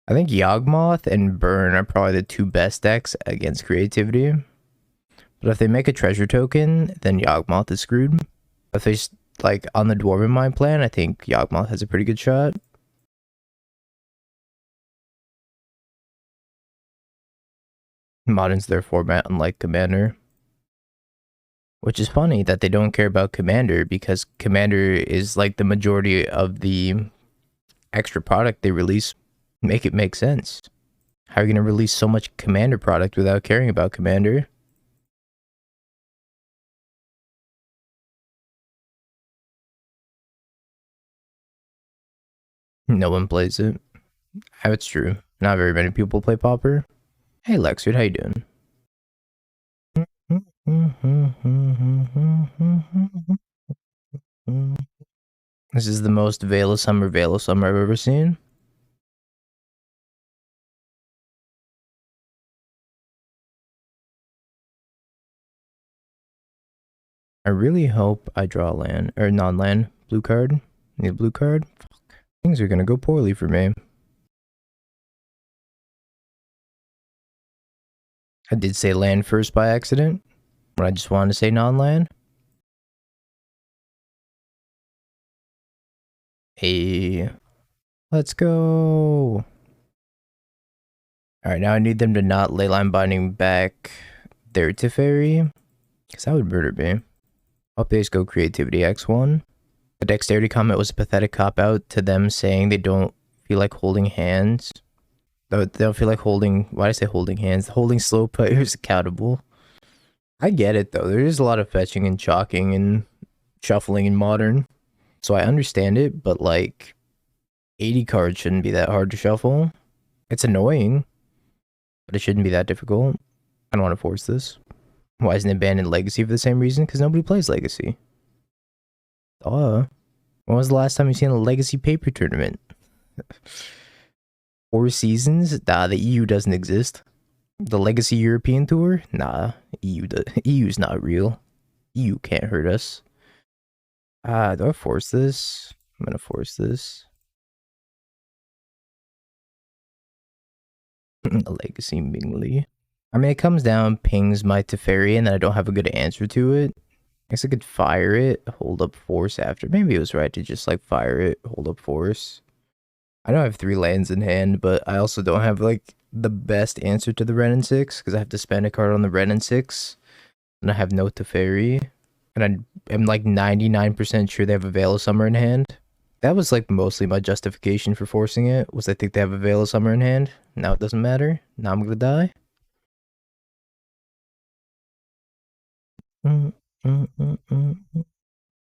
I think Yawgmoth and Burn are probably the two best decks against creativity. But if they make a treasure token, then Yawgmoth is screwed. If they, like, on the Dwarven Mind plan, I think Yawgmoth has a pretty good shot. Modern's their format, unlike Commander. Which is funny that they don't care about Commander, because Commander is like the majority of the extra product they release. Make it make sense. How are you going to release so much Commander product without caring about Commander? No one plays it. It's true. Not very many people play Pauper. Hey Lexard, how you doing? This is the most Veil of Summer I've ever seen. I really hope I draw a land, or non-land, blue card. Need a blue card? Fuck. Things are gonna go poorly for me. I did say land first by accident, when I just wanted to say non-land. Hey, let's go. Alright, now I need them to not Leyline Binding back their Teferi, because that would murder me. Updates go Creativity X1. The Dexterity comment was a pathetic cop-out to them saying they don't feel like holding hands. They don't feel like holding, why did I say holding hands? Holding slow players accountable. I get it though, there is a lot of fetching and chalking and shuffling in Modern. So I understand it, but like 80 cards shouldn't be that hard to shuffle. It's annoying, but it shouldn't be that difficult. I don't want to force this. Why isn't it banned in Legacy for the same reason? Because nobody plays Legacy. When was the last time you seen a Legacy paper tournament? 4 seasons? Nah, the EU doesn't exist. The Legacy European Tour? Nah, EU's not real. EU can't hurt us. Do I force this? I'm gonna force this. Legacy Mingli. I mean, it comes down, pings my Teferi, and then I don't have a good answer to it. I guess I could fire it, hold up force after. Maybe it was right to just like fire it, hold up force. I know I have 3 lands in hand, but I also don't have like the best answer to the Wrenn and 6, because I have to spend a card on the Wrenn and 6, and I have no Teferi. And I'm like 99% sure they have a Veil of Summer in hand. That was like mostly my justification for forcing it, was I think they have a Veil of Summer in hand. Now it doesn't matter. Now I'm gonna die.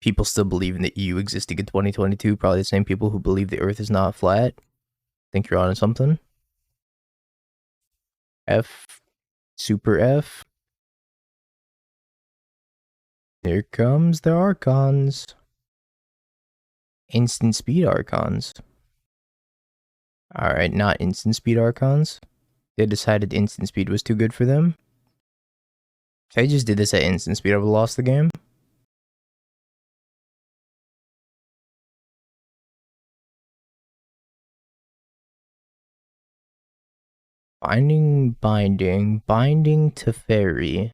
People still believe in the EU existing in 2022. Probably the same people who believe the Earth is not flat. Think you're on something. F. Super F. Here comes the Archons. Instant speed Archons. Alright, not instant speed Archons. They decided instant speed was too good for them. If I just did this at instant speed, I would have lost the game. Binding Teferi.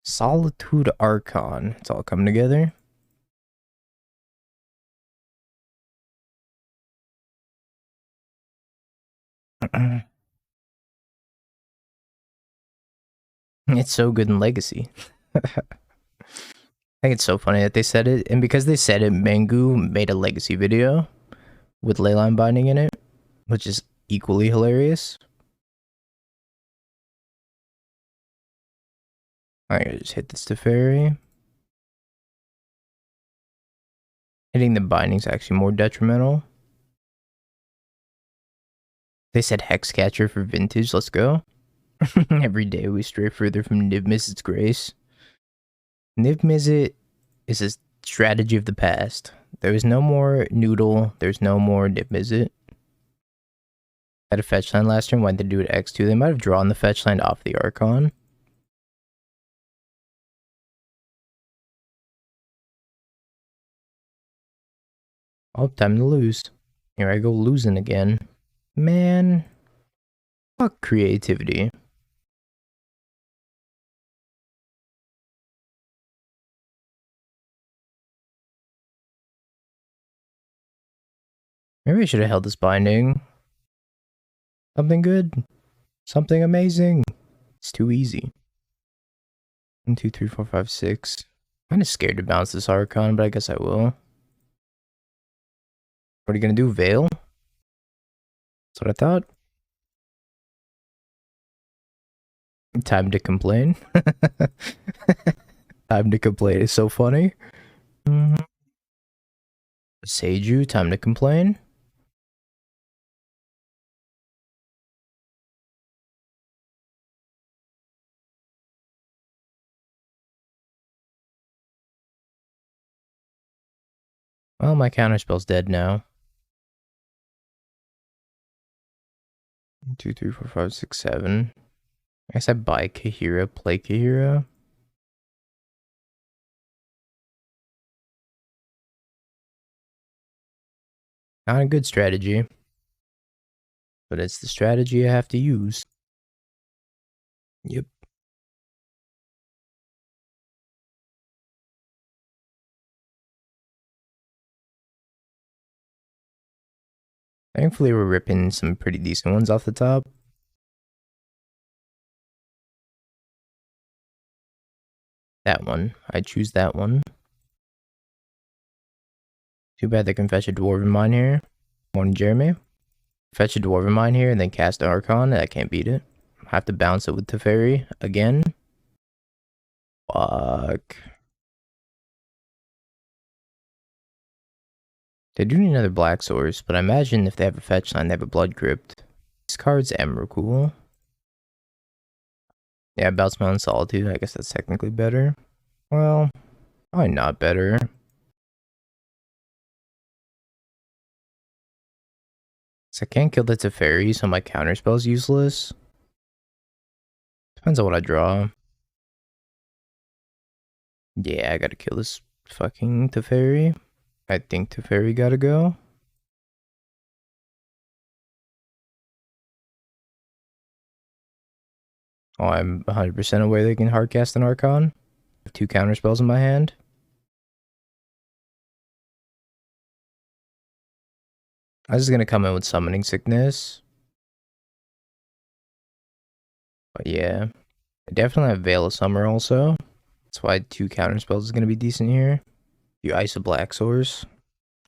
Solitude Archon. It's all coming together. It's so good in Legacy. I think it's so funny that they said it, and because they said it, Mangu made a Legacy video with Leyline Binding in it, which is equally hilarious. I gotta just hit this Teferi. Hitting the binding's actually more detrimental. They said Hexcatcher for Vintage, let's go. Every day we stray further from Niv Mizzet's grace. Niv Mizzet is a strategy of the past. There was no more Noodle. There's no more Dip, is it? Had a fetch line last turn. Went to do it X2. They might have drawn the fetch line off the Archon. Oh, time to lose. Here I go losing again. Man. Fuck creativity. Maybe I should have held this binding. Something good. Something amazing. It's too easy. 1, 2, 3, 4, 5, 6. Kind of scared to bounce this Archon, but I guess I will. What are you gonna do? Veil? That's what I thought. Time to complain. Time to complain is so funny. Seiju, time to complain. Well, my counterspell's dead now. 1, 2, 3, 4, 5, 6, 7. I guess I buy Kahira, play Kahira. Not a good strategy. But it's the strategy I have to use. Yep. Thankfully, we're ripping some pretty decent ones off the top. That one. I choose that one. Too bad they can fetch a Dwarven Mine here. Morning, Jeremy. Fetch a Dwarven Mine here and then cast Archon. I can't beat it. Have to bounce it with Teferi again. Fuck. They do need another black source, but I imagine if they have a fetch line, they have a Blood Crypt. This card's Emrakul. Yeah, bounce my own Solitude. I guess that's technically better. Well, probably not better. So I can't kill the Teferi, so my counterspell's useless. Depends on what I draw. Yeah, I gotta kill this fucking Teferi. I think Teferi gotta go. Oh, I'm 100% aware they can hardcast an Archon. I have 2 counterspells in my hand. I was just gonna come in with Summoning Sickness. But yeah. I definitely have Veil of Summer also. That's why 2 counterspells is gonna be decent here. You ice a black source.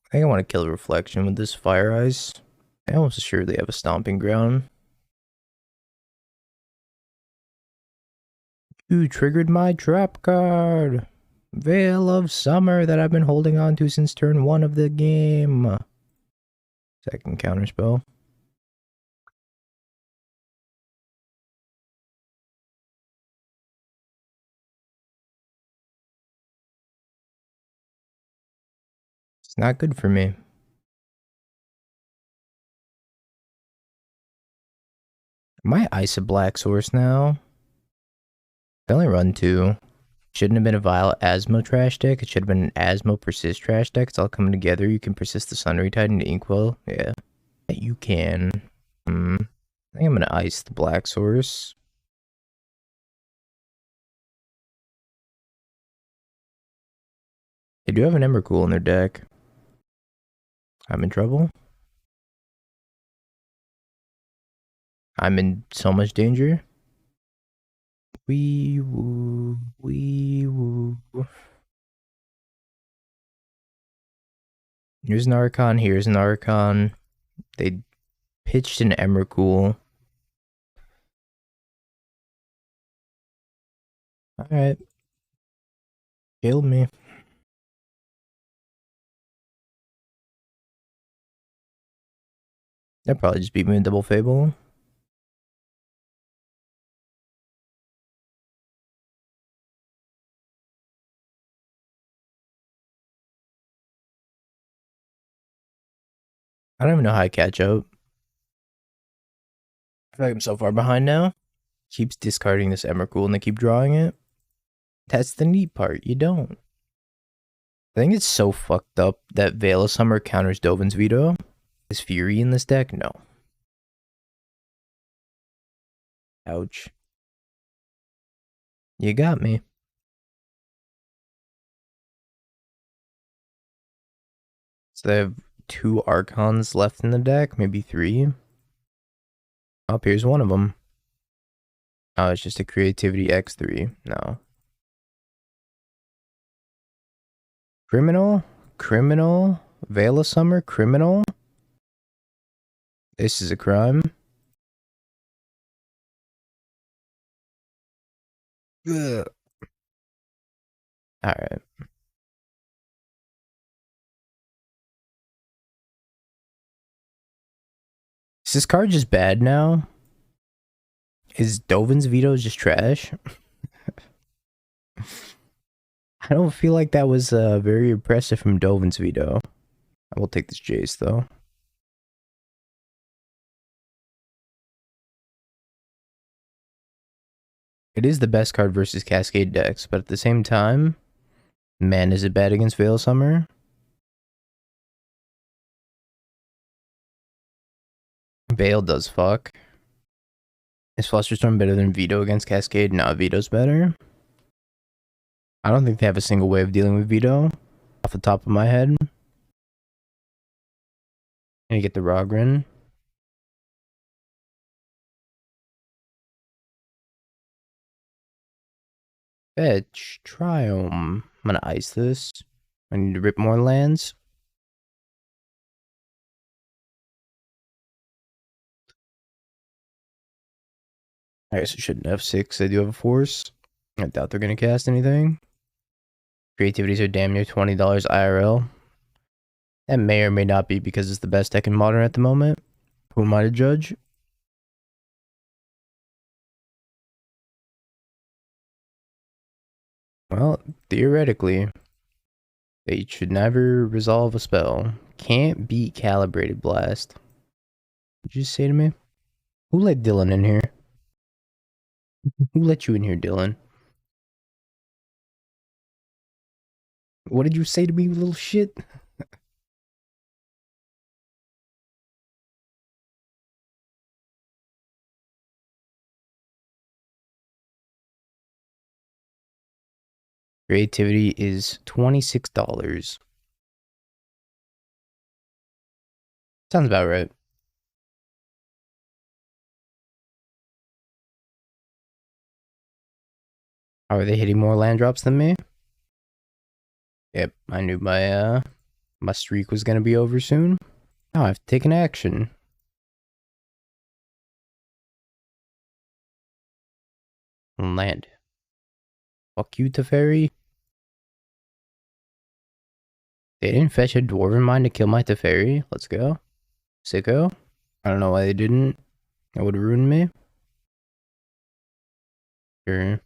I think I want to kill the Reflection with this Fire Ice. I almost assuredly have a Stomping Ground. You triggered my trap card. Veil of Summer that I've been holding on to since turn 1 of the game. Second counterspell. It's not good for me. My ice a black source now. I only run 2. Shouldn't have been a Violet Asmo trash deck. It should have been an Asmo Persist trash deck. It's all coming together. You can persist the Sunray Titan to Inkwell. Yeah. You can. I think I'm gonna ice the black source. They do have an Emrakul in their deck. I'm in trouble. I'm in so much danger. Wee woo, wee woo. Here's an Archon, here's an Archon. They pitched an Emrakul. Alright. Killed me. That probably just beat me in Double Fable. I don't even know how I catch up. I feel like I'm so far behind now. Keeps discarding this Emrakul and they keep drawing it. That's the neat part. You don't. I think it's so fucked up that Veil of Summer counters Dovin's Veto. Is Fury in this deck? No. Ouch. You got me. So they have 2 Archons left in the deck, maybe 3. Oh, here's one of them. Oh, it's just a Creativity X3. No. Criminal? Criminal? Veil of Summer? Criminal? This is a crime. Ugh. Alright. Is this card just bad now? Is Dovin's Veto just trash? I don't feel like that was very impressive from Dovin's Veto. I will take this Jace though. It is the best card versus Cascade decks, but at the same time, man, is it bad against Veil Summer? Veil does fuck. Is Flusterstorm better than Veto against Cascade? No, Veto's better. I don't think they have a single way of dealing with Veto off the top of my head. And you get the Wrenn. Fetch, Triome. I'm gonna ice this. I need to rip more lands. I guess I shouldn't have 6. They do have a force. I doubt they're gonna cast anything. Creativities are damn near $20 IRL. That may or may not be because it's the best deck in Modern at the moment. Who am I to judge? Well, theoretically, they should never resolve a spell. Can't beat Calibrated Blast. Did you say to me? Who let Dylan in here? Who let you in here, Dylan? What did you say to me, you little shit? Creativity is $26. Sounds about right. How are they hitting more land drops than me? Yep, I knew my streak was gonna be over soon. Now I have to take an action. Land. Fuck you, Teferi. They didn't fetch a Dwarven Mine to kill my Teferi. Let's go. Sicko. I don't know why they didn't. That would have ruined me. Sure.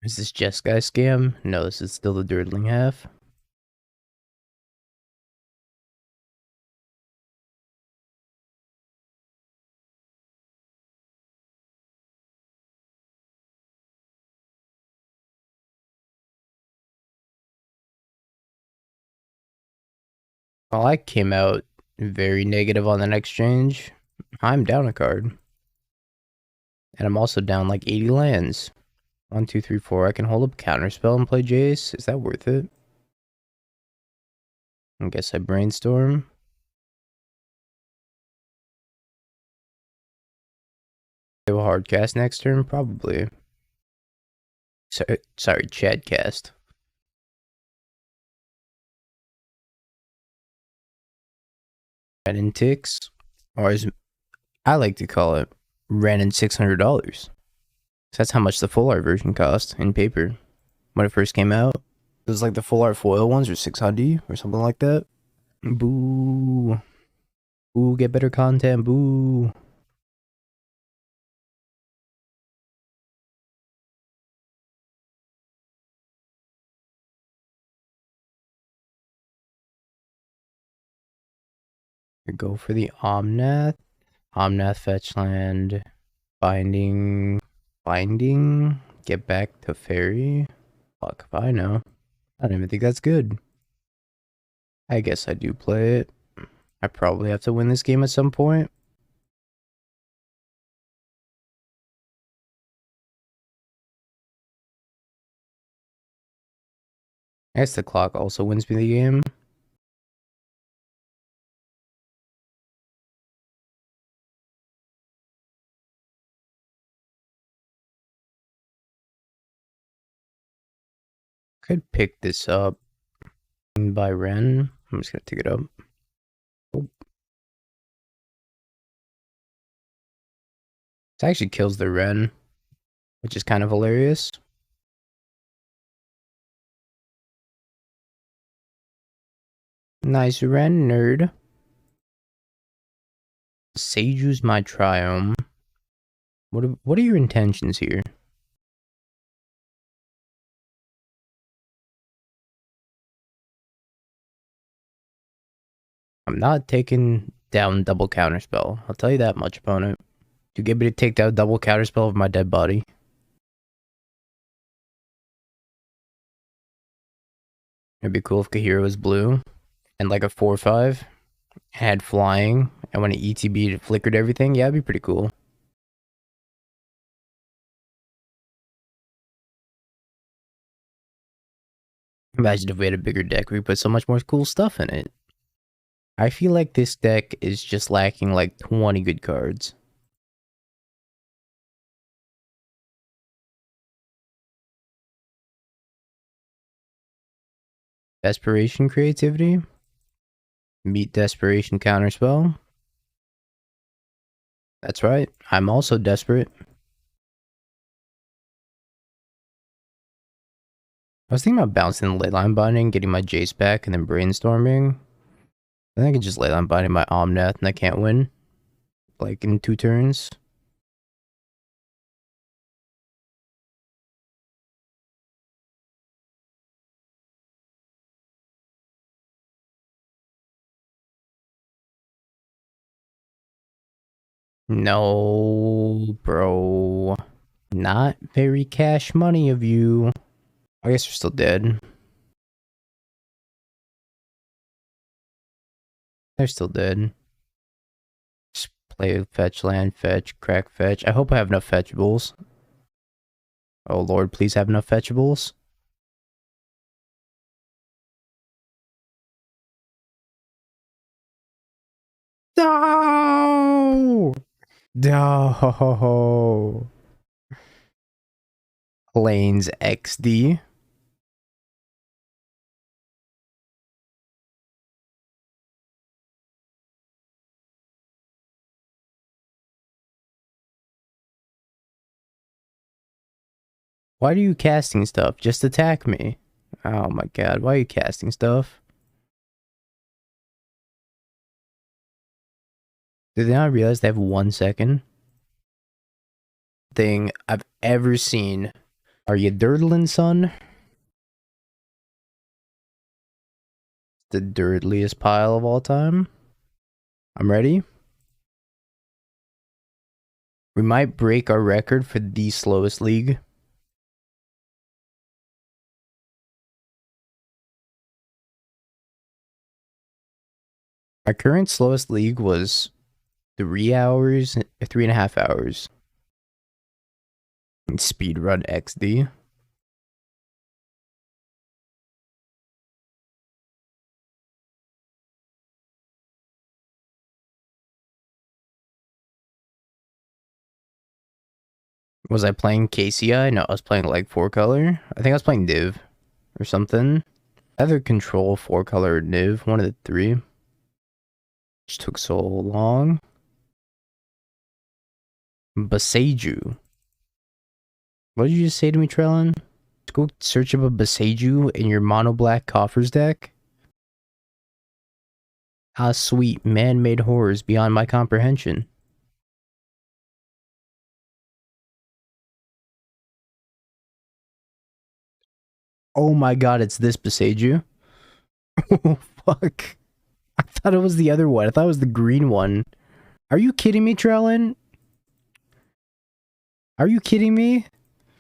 Is this Jeskai scam? No, this is still the Dirtling half. Well, I came out very negative on that exchange. I'm down a card. And I'm also down like 80 lands. 1, 2, 3, 4. I can hold up Counterspell and play Jace. Is that worth it? I guess I brainstorm. They have a hard cast next turn? Probably. Sorry, Chad cast. Wrenn ticks. Or as I like to call it, Wrenn $600. So that's how much the full art version cost in paper. When it first came out. It was like the full art foil ones or 600 or something like that. Boo. Ooh, get better content, boo. Go for the Omnath. Omnath fetch land. Binding. Binding. Get back to fairy. Fuck if I know. I don't even think that's good. I guess I do play it. I probably have to win this game at some point. I guess the clock also wins me the game. Could pick this up by Wrenn. I'm just gonna take it up. Oh. This actually kills the Wrenn, which is kind of hilarious. Nice Wrenn, nerd. Seju's my triumph. What are your intentions here? I'm not taking down double counterspell. I'll tell you that much, opponent. You get me to take down double counterspell of my dead body. It'd be cool if Kahira was blue and like a 4/5 had flying, and when it ETB'd it flickered everything. Yeah, it'd be pretty cool. Imagine if we had a bigger deck, we put so much more cool stuff in it. I feel like this deck is just lacking like 20 good cards. Desperation creativity. Meet desperation counterspell. That's right. I'm also desperate. I was thinking about bouncing the leyline binding, getting my Jace back, and then brainstorming. I think I can just leyline binding my Omnath and I can't win. Like in 2 turns. No, bro. Not very cash money of you. I guess you're still dead. They're still dead. Just play fetch land, fetch, crack fetch. I hope I have enough fetchables. Oh lord, please have enough fetchables. No! No! Lanes XD. Why are you casting stuff? Just attack me. Oh my god, why are you casting stuff? Did they not realize they have 1 second? Thing I've ever seen. Are you dirtling, son? The dirtliest pile of all time. I'm ready. We might break our record for the slowest league. Our current slowest league was 3 hours, 3.5 hours. Speedrun XD. Was I playing KCI? No, I was playing like 4-color. I think I was playing Div or something. Either Control, 4-color, or Div. One of the 3. Just took so long. Baseju. What did you just say to me, Trellin? Go search up a Baseju in your mono black coffers deck. Ah, sweet man-made horrors beyond my comprehension. Oh my god, it's this Beseiju. Oh, fuck. I thought it was the other one. I thought it was the green one. Are you kidding me, Trellin? Are you kidding me?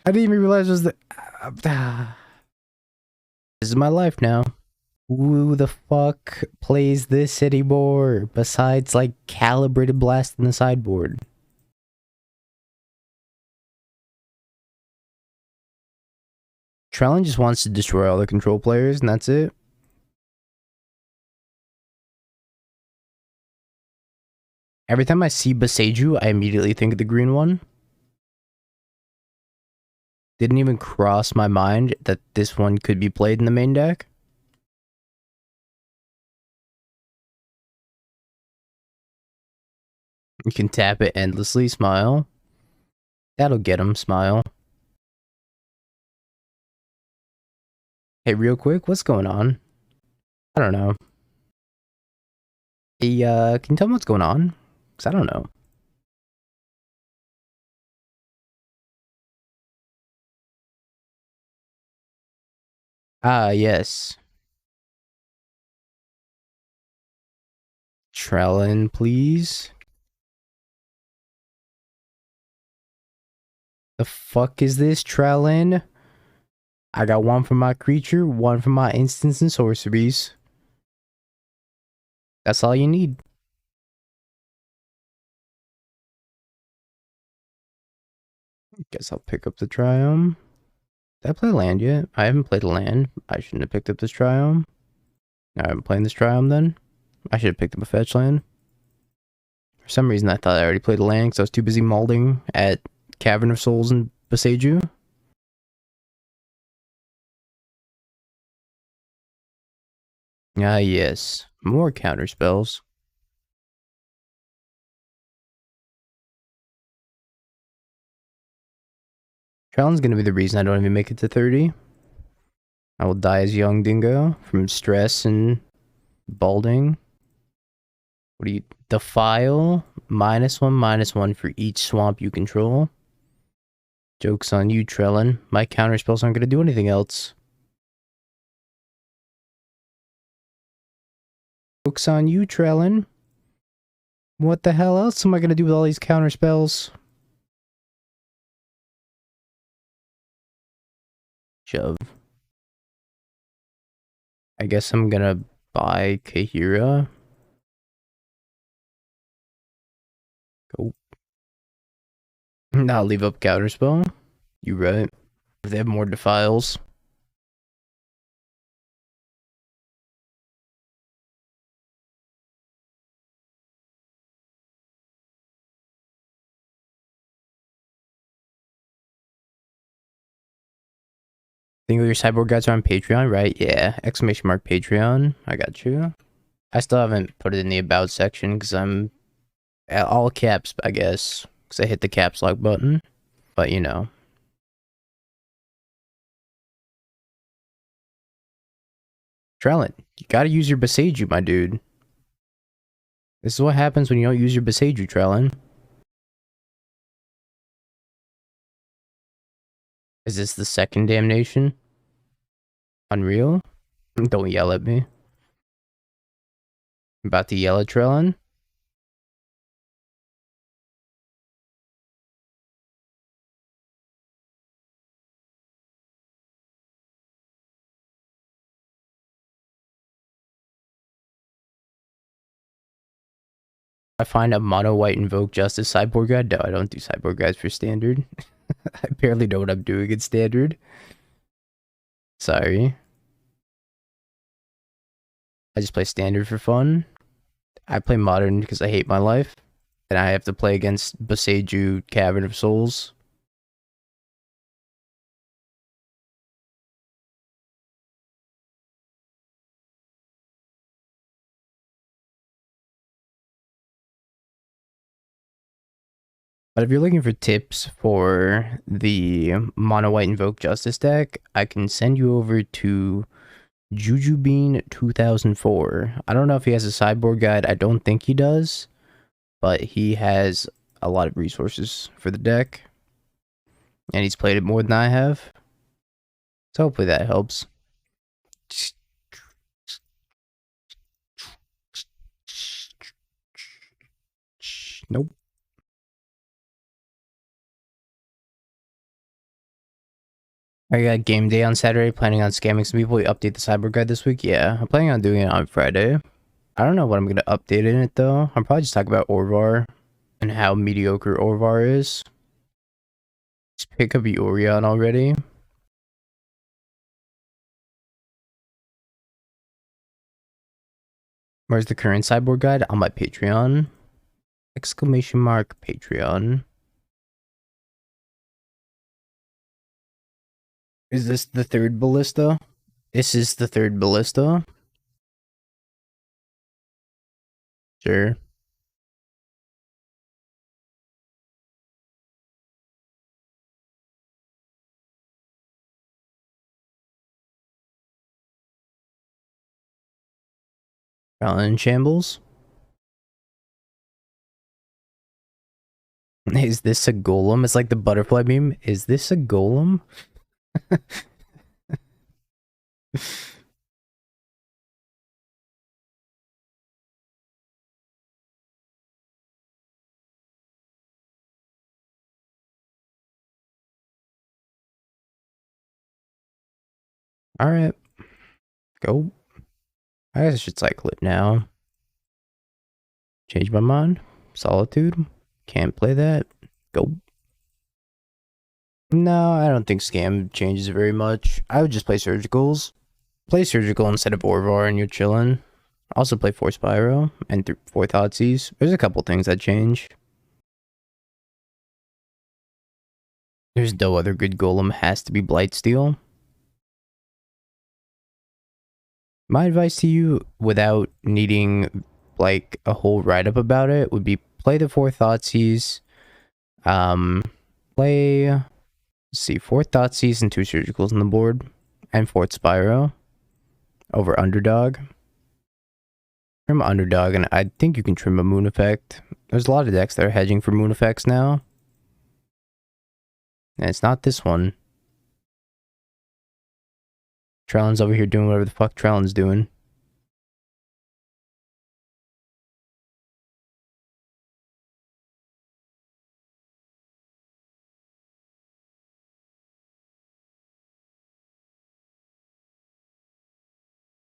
I didn't even realize it was the... This is my life now. Who the fuck plays this anymore? Besides, like, Calibrated Blast in the sideboard. Trellin just wants to destroy all the control players, and that's it. Every time I see Beseiju, I immediately think of the green one. Didn't even cross my mind that this one could be played in the main deck. You can tap it endlessly, smile. That'll get him, smile. Hey, real quick, what's going on? I don't know. Hey, can you tell me what's going on? Because I don't know. Ah, yes. Trellin, please. The fuck is this, Trellin? I got one for my creature, one for my instants and sorceries. That's all you need. Guess I'll pick up the Triome. Did I play land yet? I haven't played a land. I shouldn't have picked up this Triome. I haven't played this Triome then. I should have picked up a fetch land. For some reason, I thought I already played a land because I was too busy molding at Cavern of Souls and Beseiju. Ah, yes. More counter spells. Trellin's gonna be the reason I don't even make it to 30. I will die as young dingo from stress and balding. What do you... Defile? -1/-1 for each swamp you control. Joke's on you, Trellin. My counter spells aren't gonna do anything else. Joke's on you, Trellin. What the hell else am I gonna do with all these counter spells? Shove. I guess I'm gonna buy Kahira. Go. Not leave up counterspell. You right. If they have more defiles. Think of your cyborg guides are on Patreon, right? Yeah. Exclamation mark Patreon. I got you. I still haven't put it in the about section because I'm at all caps, I guess. Because I hit the caps lock button. But you know. Trellin, you gotta use your Beseiju, my dude. This is what happens when you don't use your Beseiju, Trellin. Is this the second damnation? Unreal? Don't yell at me. I'm about to yell at Trellin. I find a mono white invoke justice sideboard guide. No, I don't do sideboard guides for standard. I barely know what I'm doing in standard. Sorry. I just play standard for fun. I play modern because I hate my life. And I have to play against Beseiju Cavern of Souls. But if you're looking for tips for the mono white invoke justice deck, I can send you over to Jujubin 2004. I don't know if he has a sideboard guide. I don't think he does, but he has a lot of resources for the deck, and he's played it more than I have. So hopefully that helps. Nope. I got game day on Saturday, planning on scamming some people. We update the cyber guide this week. Yeah, I'm planning on doing it on Friday. I don't know what I'm going to update in it, though. I'm probably just talking about Orvar and how mediocre Orvar is. Just pick up Yorion already. Where's the current cyborg guide? On my Patreon. Exclamation mark Patreon. Is this the third ballista? This is the third ballista. Sure. In shambles. Is this a golem? It's like the butterfly beam. Is this a golem? Alright. Go. I guess I should cycle it now. Change my mind. Solitude. Can't play that. Go. No, I don't think scam changes very much. I would just play surgicals. Play surgical instead of Orvar and you're chilling. Also play 4 Spyro and 4 Thoughtseize. There's a couple things that change. There's no other good golem. Has to be Blightsteel. My advice to you, without needing like a whole write-up about it, would be play the 4 Thoughtseize. Play, let's see, 4 Thoughtseize and 2 surgicals on the board. And 4 Spyro. Over Underdog. Trim Underdog, and I think you can trim a Moon Effect. There's a lot of decks that are hedging for Moon Effects now. And it's not this one. Trellin's over here doing whatever the fuck Trellin's doing.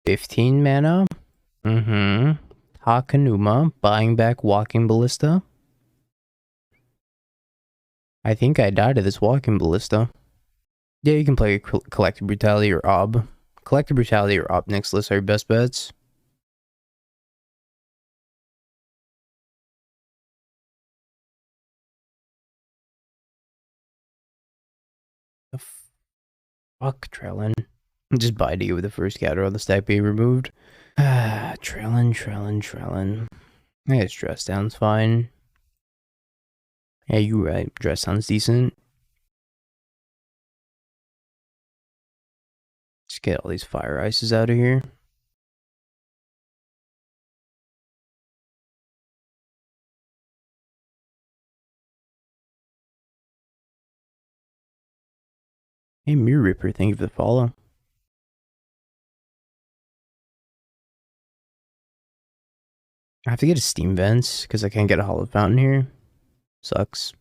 $15 mana. Hakanuma, buying back Walking Ballista. I think I died to this Walking Ballista. Yeah, you can play Collective Brutality or Ob. Collective Brutality or Ob Nixless are your best bets. The fuck, Trellin? Just bye to you with the first counter on the stack being removed. Trellin. I guess Dress Down's fine. Yeah, you're right. Dress Down's decent. Just get all these Fire Ices out of here. Hey, Mirror Ripper, thank you for the follow. I have to get a Steam Vents because I can't get a Hollow Fountain here. Sucks.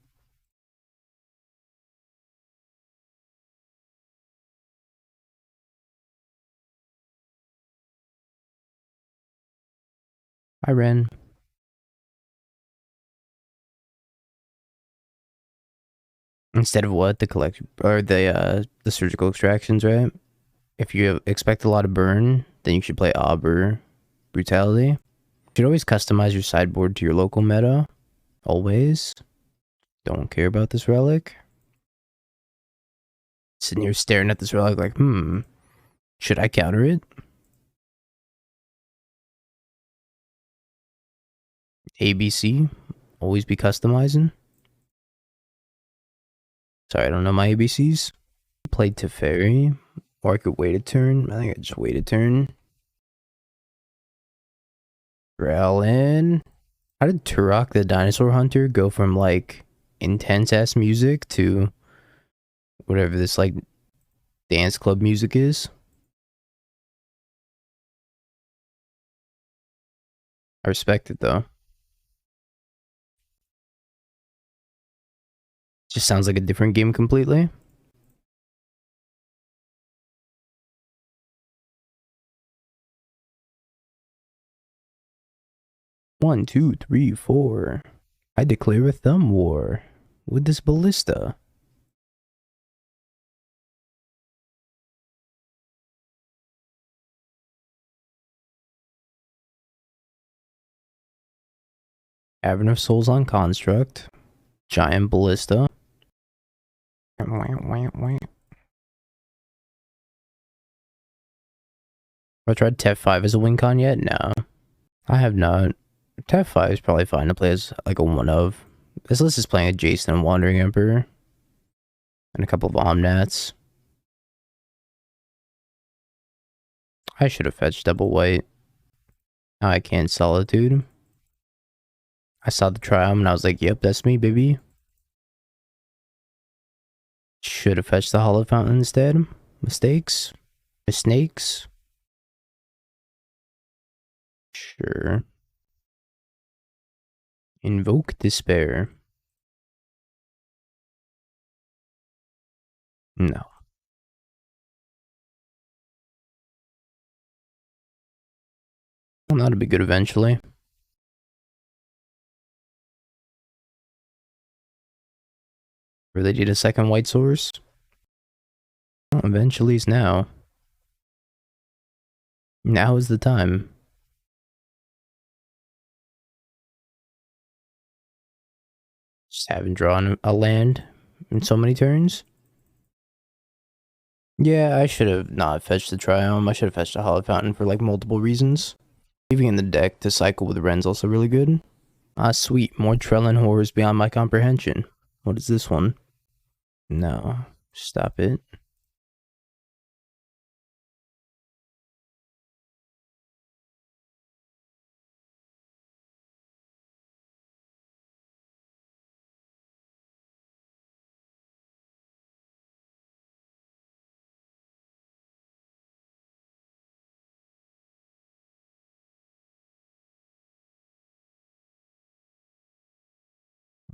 Hi, Wrenn. Instead of what? The collection or the surgical extractions, right? If you expect a lot of burn, then you should play Ob or Brutality. You should always customize your sideboard to your local meta. Always. Don't care about this relic. Sitting here staring at this relic like, should I counter it? ABC. Always be customizing. Sorry, I don't know my ABCs. Played Teferi. Or I could wait a turn. I think I just wait a turn. Wrenn. How did Turok the Dinosaur Hunter go from like intense ass music to whatever this like dance club music is? I respect it though. Just sounds like a different game completely. One, two, three, four. I declare a thumb war with this ballista. Cavern of Souls on Construct. Giant ballista. Have I tried Tef 5 as a win con yet? No. I have not. Tef 5 is probably fine to play as like a one of. This list is playing a Jason and Wandering Emperor. And a couple of Omnats. I should have fetched double white. Now I can't Solitude. I saw the Triumph and I was like, yep, that's me, baby. Should have fetched the Hollow Fountain instead. Mistakes? Mistakes? Sure. Invoke Despair. No. Well, that'll be good eventually. Really need a second white source? Well, eventually is now. Now is the time. Just haven't drawn a land in so many turns. Yeah, I should have not fetched the Triumph. I should have fetched a Hollow Fountain for like multiple reasons. Leaving in the deck to cycle with Wrenn's also really good. Ah, sweet. More Trellin horrors beyond my comprehension. What is this one? No. Stop it.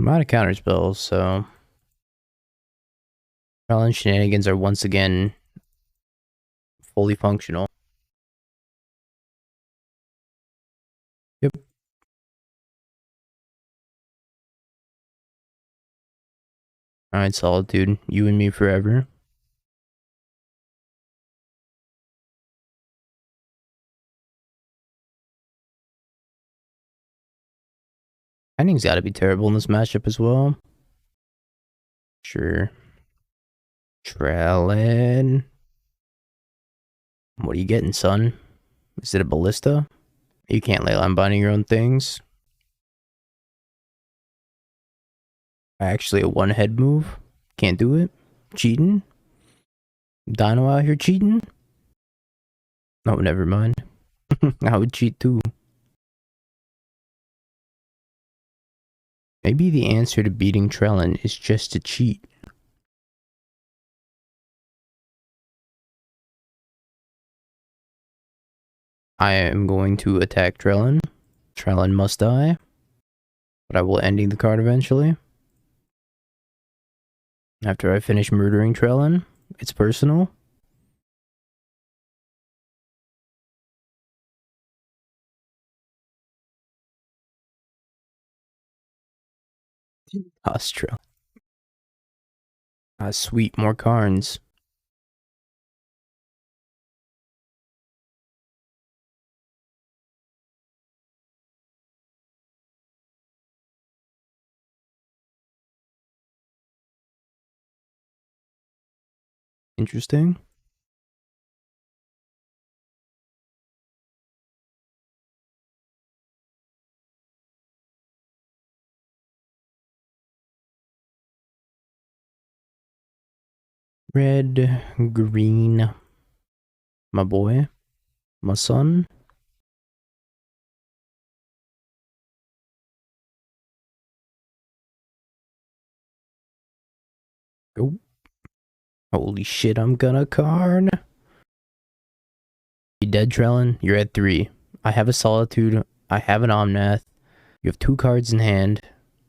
I'm out of counter spells, so Trellin shenanigans are once again fully functional. Yep. Alright, Solitude. You and me forever. Ending's gotta be terrible in this matchup as well. Sure. Trellin. What are you getting, son? Is it a ballista? You can't ley line binding your own things. Actually, a one head move. Can't do it. Cheating. Dino out here cheating. Oh, never mind. I would cheat too. Maybe the answer to beating Trellin is just to cheat. I am going to attack Trellin. Trellin must die. But I will ending the card eventually. After I finish murdering Trellin. It's personal. Trellin. Ah, sweet, more Karns. Interesting. Red, green. My boy. My son. Oh. Holy shit, I'm gonna Karn. You dead, Trellin? You're at 3. I have a Solitude. I have an Omnath. You have 2 cards in hand.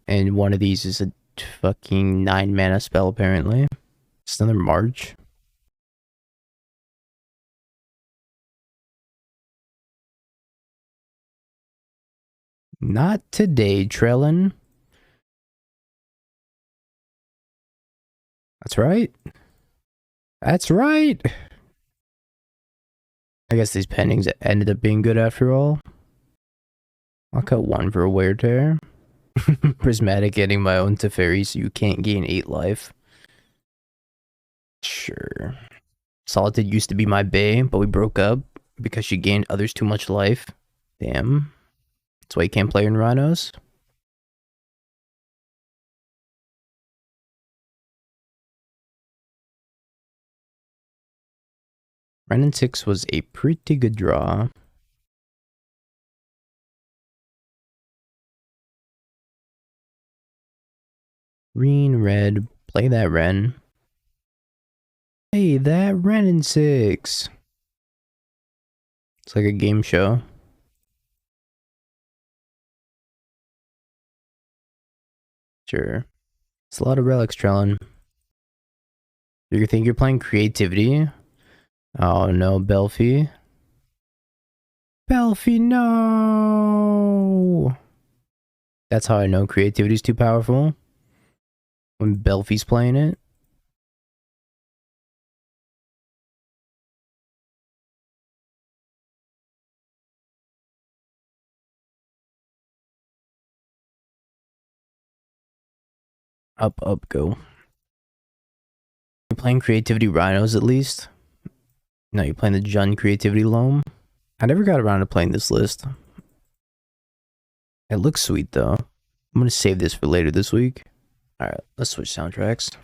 And one of these is a fucking 9 mana spell, apparently. It's another March. Not today, Trellin. That's right. That's right. I guess these pendings ended up being good after all. I'll cut 1 for a wear tear. Prismatic getting my own Teferi so you can't gain 8 life. Sure. Solitude used to be my bae, but we broke up because she gained others too much life. Damn. That's why you can't play in Rhinos. Wrenn 6 was a pretty good draw. Green, red, play that Wrenn. Hey, that Wrenn 6. It's like a game show. Sure. It's a lot of relics, Trellin. You think you're playing creativity? Oh no, Belfie. Belfie, no! That's how I know creativity's too powerful. When Belfie's playing it. Up, go. You're playing creativity Rhinos at least? No, you're playing the Jun creativity Loam? I never got around to playing this list. It looks sweet though. I'm gonna save this for later this week. Alright, let's switch soundtracks.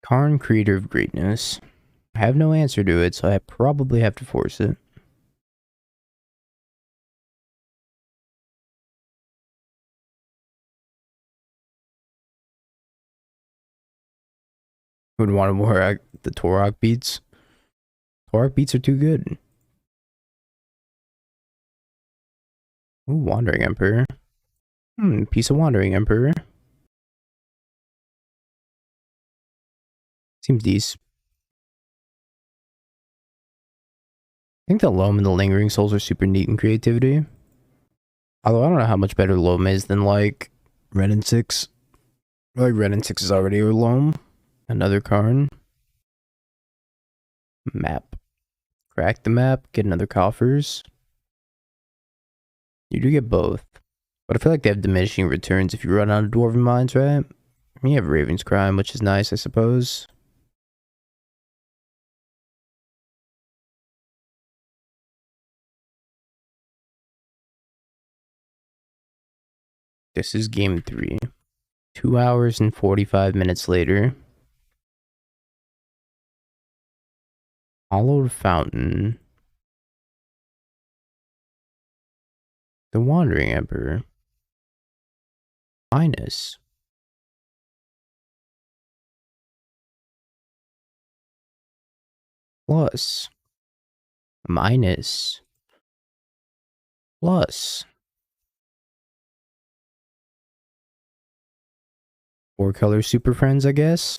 Karn, Creator of Greatness. I have no answer to it, so I probably have to force it. Would want to wear the Torok beats. Torok beats are too good. Ooh, Wandering Emperor. Piece of Wandering Emperor. Seems decent. I think the Loam and the Lingering Souls are super neat in creativity. Although I don't know how much better Loam is than like Wrenn 6. Like Wrenn 6 is already a Loam. Another Karn. Map. Crack the map, get another coffers. You do get both. But I feel like they have diminishing returns if you run out of Dwarven Mines, right? You have Raven's Crime, which is nice, I suppose. This is game 3. 2 hours and 45 minutes later. Hollowed Fountain. The Wandering Emperor. Minus. Plus. Minus. Plus. 4-color Super Friends, I guess.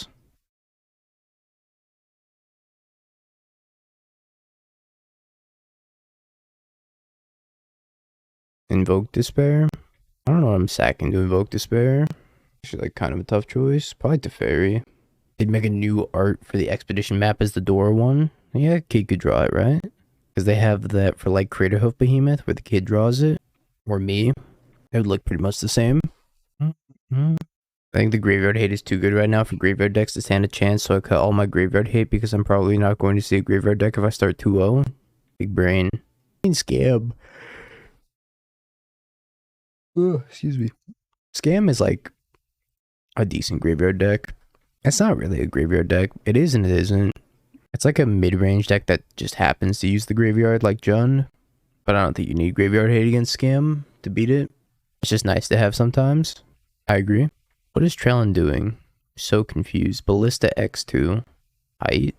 Invoke Despair. I don't know what I'm sacking to Invoke Despair. Actually, like, kind of a tough choice. Probably Teferi. They'd make a new art for the Expedition map as the Dora one. Yeah, kid could draw it, right? Because they have that for, like, Craterhoof Behemoth, where the kid draws it. Or me. It would look pretty much the same. I think the Graveyard Hate is too good right now for Graveyard decks to stand a chance, so I cut all my Graveyard Hate because I'm probably not going to see a Graveyard deck if I start 2-0. Big brain. Scam. Excuse me. Scam is like a decent Graveyard deck. It's not really a graveyard deck. It is and it isn't. It's like a mid-range deck that just happens to use the graveyard like Jund, but I don't think you need graveyard hate against Scam to beat it. It's just nice to have sometimes. I agree. What is Trellin doing? So confused. Ballista X2. Height.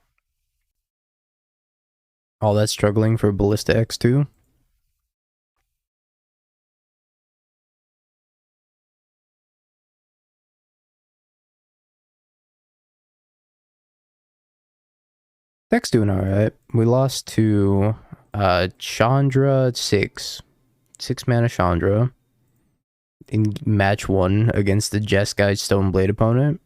All that struggling for Ballista X2? Deck's doing alright. We lost to Chandra 6. 6 mana Chandra. In match 1 against the Jeskai Stoneblade opponent.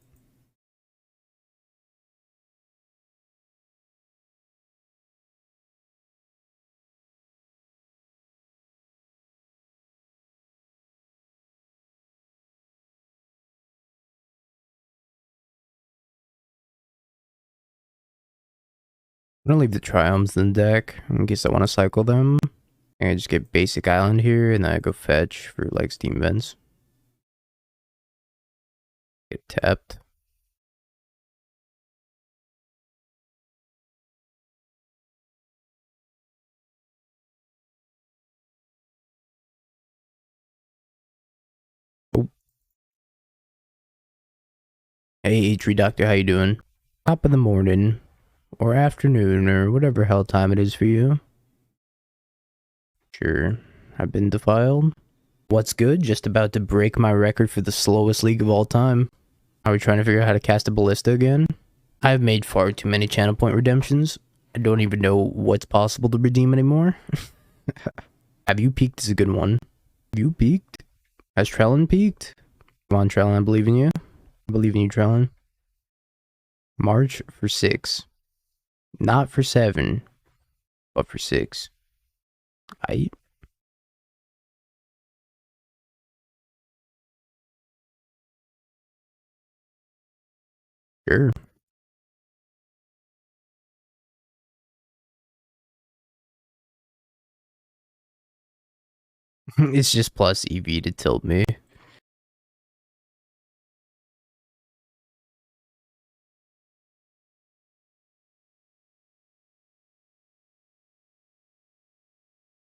I'm gonna leave the Triomes in the deck in case I want to cycle them. And I just get basic island here and then I go fetch for like steam vents. Get tapped. Oh. Hey Tree Doctor, how you doing? Top of the morning or afternoon or whatever hell time it is for you. Sure, I've been defiled. What's good? Just about to break my record for the slowest league of all time. Are we trying to figure out how to cast a ballista again? I've made far too many channel point redemptions. I don't even know what's possible to redeem anymore. Have you peaked is a good one. Have you peaked? Has Trellin peaked? Come on, Trellin, I believe in you. I believe in you, Trellin. March for 6. Not for 7, but for 6. Aight. Sure. It's just plus EV to tilt me.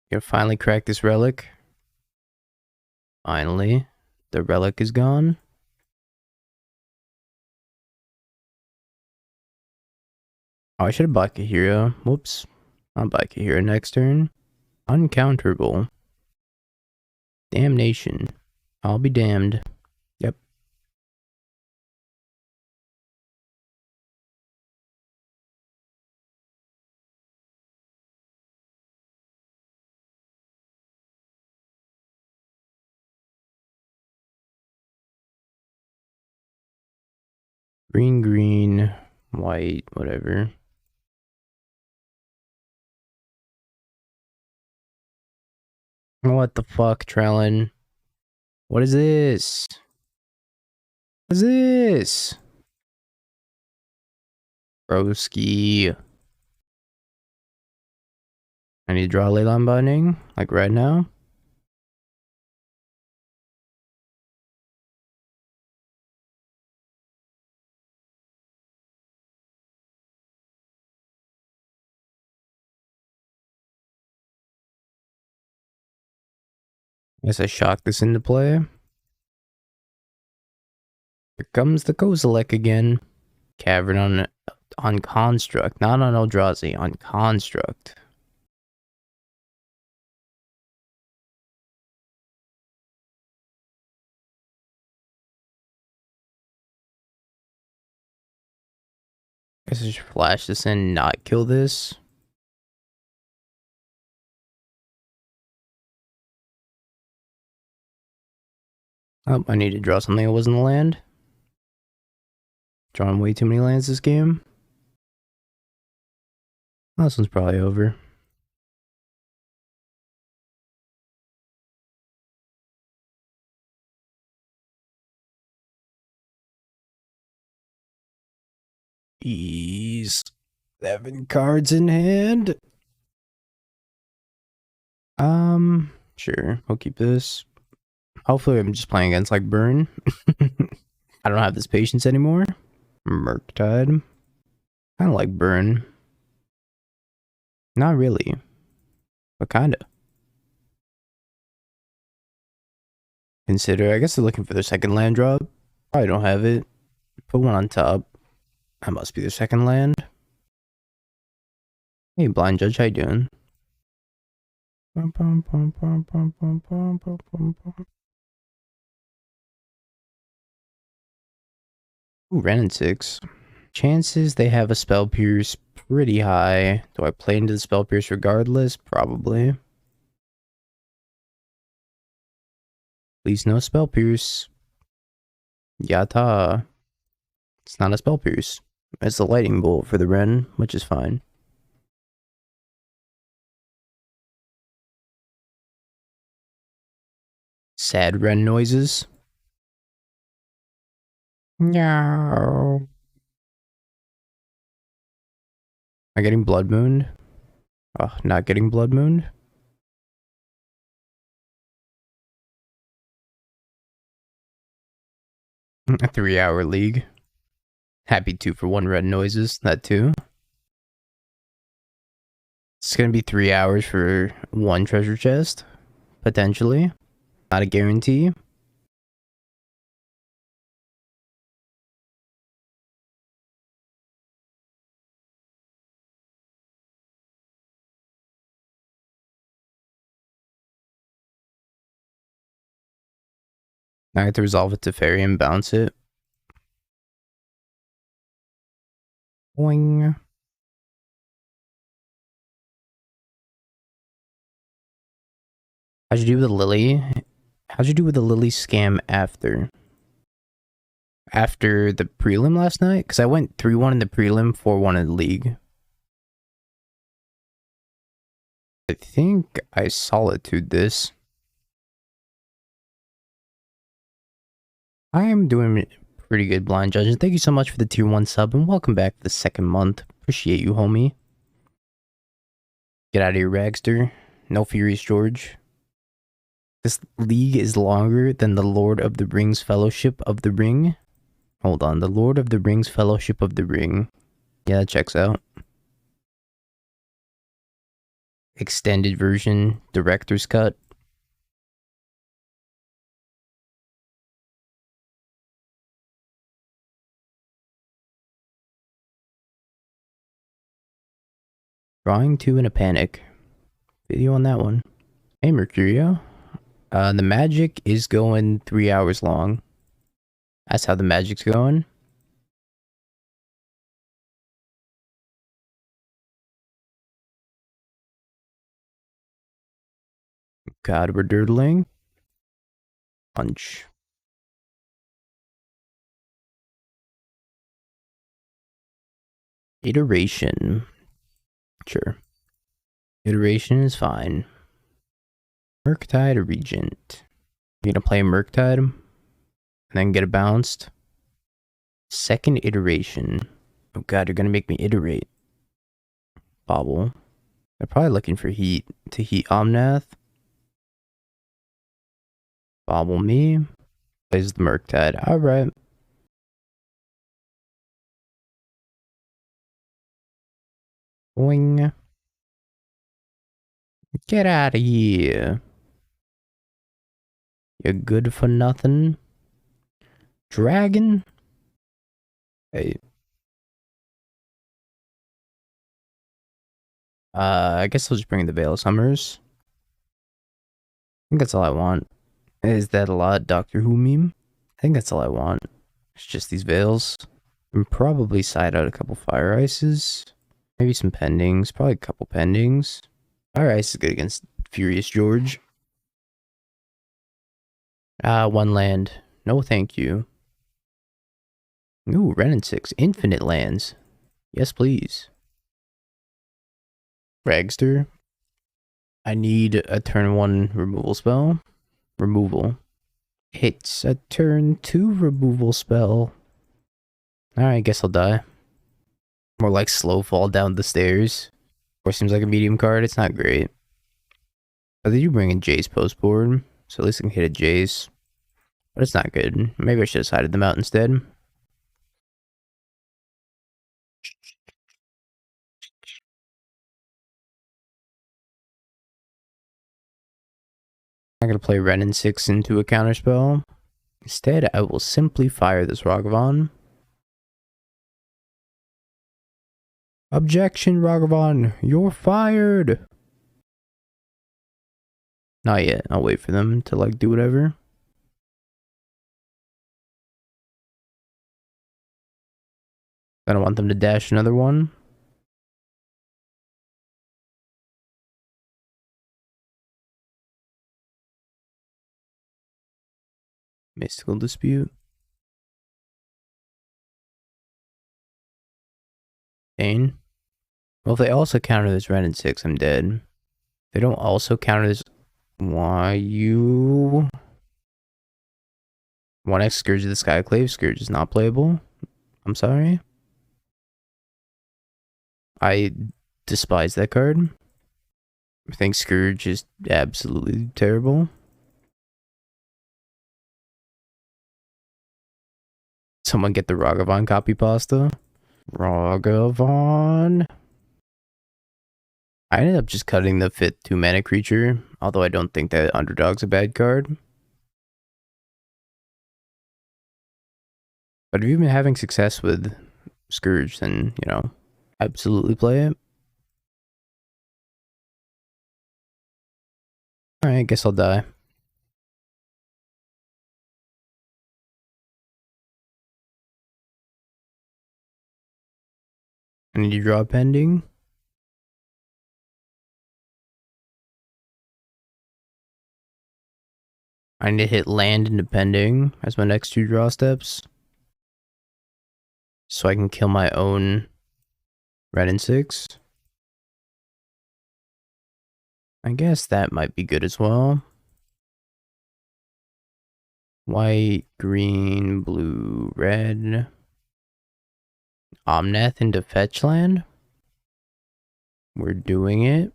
You finally crack this relic. Finally. The relic is gone. Oh, I should have bought Kahira. Whoops. I'll buy Kahira next turn. Uncounterable. Damnation. I'll be damned. Yep. Green, green, white, whatever. What the fuck, Trellin? What is this? What is this? Broski. I need to draw a Leyline Binding, like right now. Guess I shock this into play. Here comes the Kozilek again. Cavern on Construct, not on Eldrazi, on Construct. Guess I should flash this in, not kill this. Oh, I need to draw something that wasn't a land. Drawing way too many lands this game. Oh, this one's probably over. Ease. 7 cards in hand. Sure. I'll keep this. Hopefully I'm just playing against like Burn. I don't have this patience anymore. Murktide. Kind of like Burn. Not really, but kinda. Consider, I guess they're looking for their second land drop. Probably don't have it. Put one on top. That must be their second land. Hey, Blind Judge, how you doing? Ooh, Wrenn and 6. Chances they have a Spell Pierce pretty high. Do I play into the Spell Pierce regardless? Probably. Please no Spell Pierce. Yata. It's not a Spell Pierce. It's a Lightning Bolt for the Wrenn, which is fine. Sad Wrenn noises. No. Am I getting Blood Moon? Oh, not getting Blood Moon? A 3-hour league. Happy 2-for-1 red noises, that too. It's gonna be 3 hours for one treasure chest, potentially. Not a guarantee. I have to resolve it to fairy and bounce it. Boing. How'd you do with the Lily? How'd you do with the Lily scam after? After the prelim last night? Because I went 3-1 in the prelim, 4-1 in the league. I think I solitude this. I am doing pretty good, Blind Judge. Thank you so much for the tier 1 sub, and welcome back for the second month. Appreciate you, homie. Get out of here, Ragster. No Furious George. This league is longer than the Lord of the Rings Fellowship of the Ring. Hold on, the Lord of the Rings Fellowship of the Ring. Yeah, that checks out. Extended version, director's cut. Drawing 2 in a panic. Video on that one. Hey, Mercurio. The magic is going 3 hours long. That's how the magic's going. God, we're dirtling. Punch. Iteration. Sure. Iteration is fine. Murktide or Regent? You're gonna play Murktide and then get it bounced. Second iteration. Oh god, you're gonna make me iterate. Bobble. They're probably looking for heat to heat Omnath. Bobble me. Plays the Murktide. Alright. Boing. Get out of here. You're good for nothing. Dragon? Hey. I guess I'll just bring the Veil of Summers. I think that's all I want. Is that a lot, Doctor Who meme? I think that's all I want. It's just these Veils. And probably side out a couple Fire Ices. Maybe some Pendings. Probably a couple Pendings. Fire Ice is good against Furious George. 1 land. No thank you. Ooh, Wrenn and 6. Infinite lands. Yes, please. Ragster. I need a turn 1 removal spell. Removal. It's a turn 2 removal spell. Alright, guess I'll die. More like slow fall down the stairs. Or seems like a medium card. It's not great. But they do bring in Jace post board. So at least I can hit a Jace. But it's not good. Maybe I should have sided them out instead. I'm not gonna play Wrenn and 6 into a counterspell. Instead, I will simply fire this Ragavan. Objection, Ragavan! You're fired! Not yet. I'll wait for them to, like, do whatever. I don't want them to dash another one. Mystical Dispute. Pain. Well, if they also counter this Wrenn and 6, I'm dead. They don't also counter this. Why you? 1x Scourge of the Skyclave. Scourge is not playable. I'm sorry. I despise that card. I think Scourge is absolutely terrible. Someone get the Ragavan copy pasta. Ragavan. I ended up just cutting the 5th 2-mana creature, although I don't think that Underdog's a bad card. But if you've been having success with Scourge, then, you know, absolutely play it. Alright, guess I'll die. I need to draw pending. I need to hit land into pending as my next 2 draw steps. So I can kill my own Wrenn and 6. I guess that might be good as well. White, green, blue, red. Omnath into fetch land. We're doing it.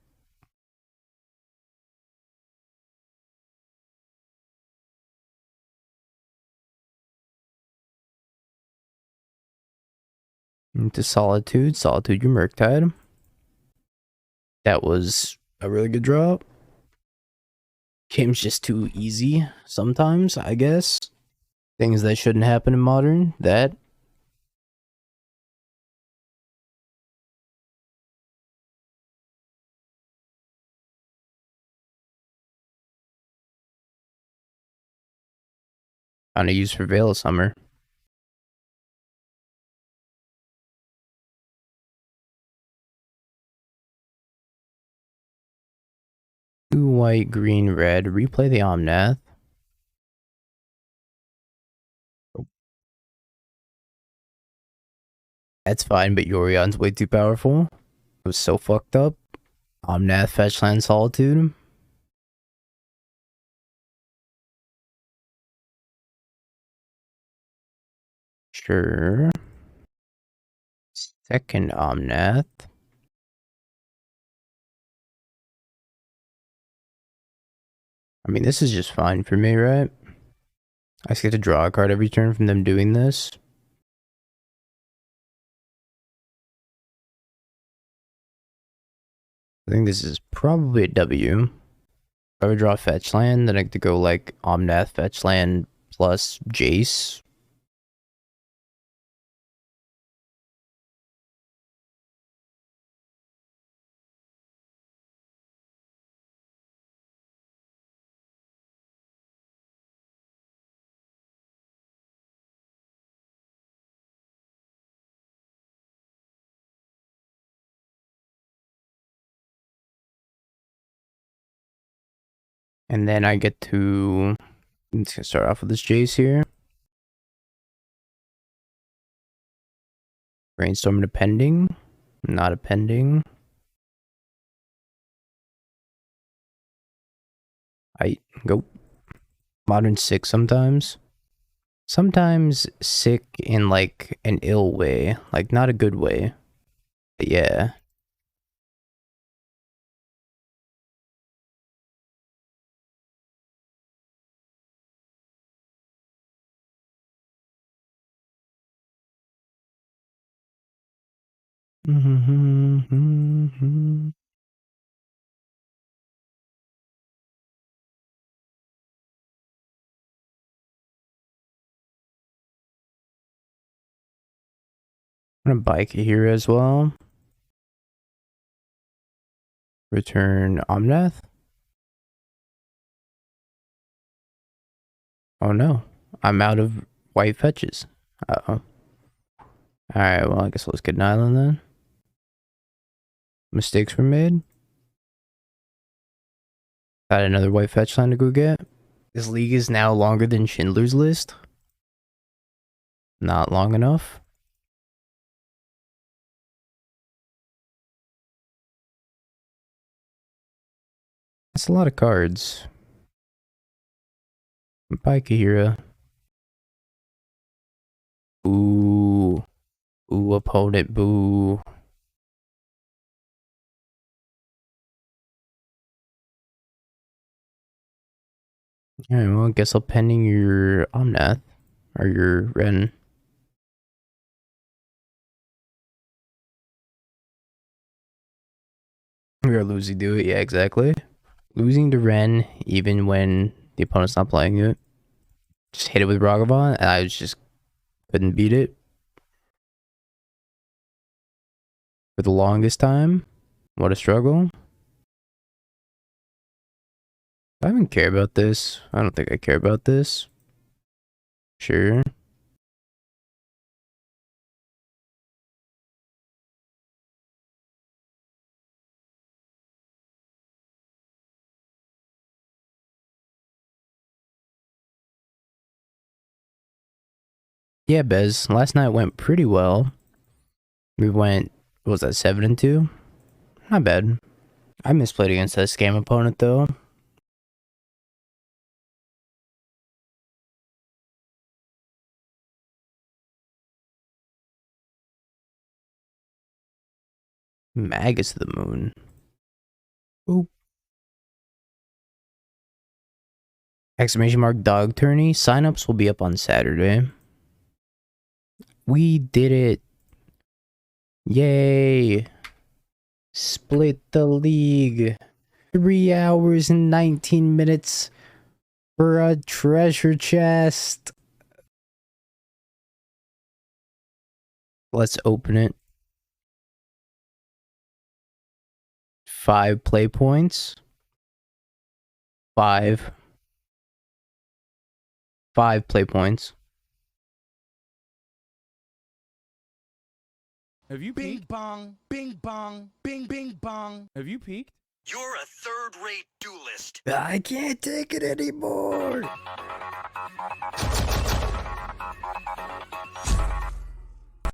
Into Solitude. Solitude, your Murktide. That was a really good draw. Game's just too easy sometimes, I guess. Things that shouldn't happen in Modern. That. Found a use for Veil of Summer. Blue, white, green, red. Replay the Omnath. That's fine, but Yorion's way too powerful. It was so fucked up. Omnath, Fetchland, Solitude. Sure. Second Omnath. I mean, this is just fine for me, right? I just get to draw a card every turn from them doing this. I think this is probably a W. If I would draw a fetch land, then I get to go like Omnath fetch land plus Jace. And then I get to, let's start off with this Jace here. Brainstorm into pending. Not a pending. I go. Modern 6 sometimes. Sometimes sick in like an ill way. Like not a good way. But yeah. I'm gonna bike it here as well. Return Omnath. Oh no, I'm out of white fetches. Uh-oh. Alright, well, I guess let's get an island then. Mistakes were made. Got another white fetch line to go get. This league is now longer than Schindler's List. Not long enough. That's a lot of cards. Paikahira. Ooh. Ooh, opponent, boo. Alright, well, I guess I'll pending your Omnath. Or your Wrenn. We are losing to it, yeah, exactly. Losing to Wrenn, even when the opponent's not playing it. Just hit it with Ragavan, and I just couldn't beat it. For the longest time. What a struggle. I don't care about this. I don't think I care about this. Sure. Yeah, Bez. Last night went pretty well. We went, what was that, 7-2? Not bad. I misplayed against that scam opponent though. Magus to the moon. Oop. Exclamation mark dog tourney. Signups will be up on Saturday. We did it. Yay. Split the league. 3 hours and 19 minutes for a treasure chest. Let's open it. 5 play points. 5 play points. Have you Bing peeked? bong, bing bong, bing bing bong. Have you peeked? You're a third-rate duelist. I can't take it anymore.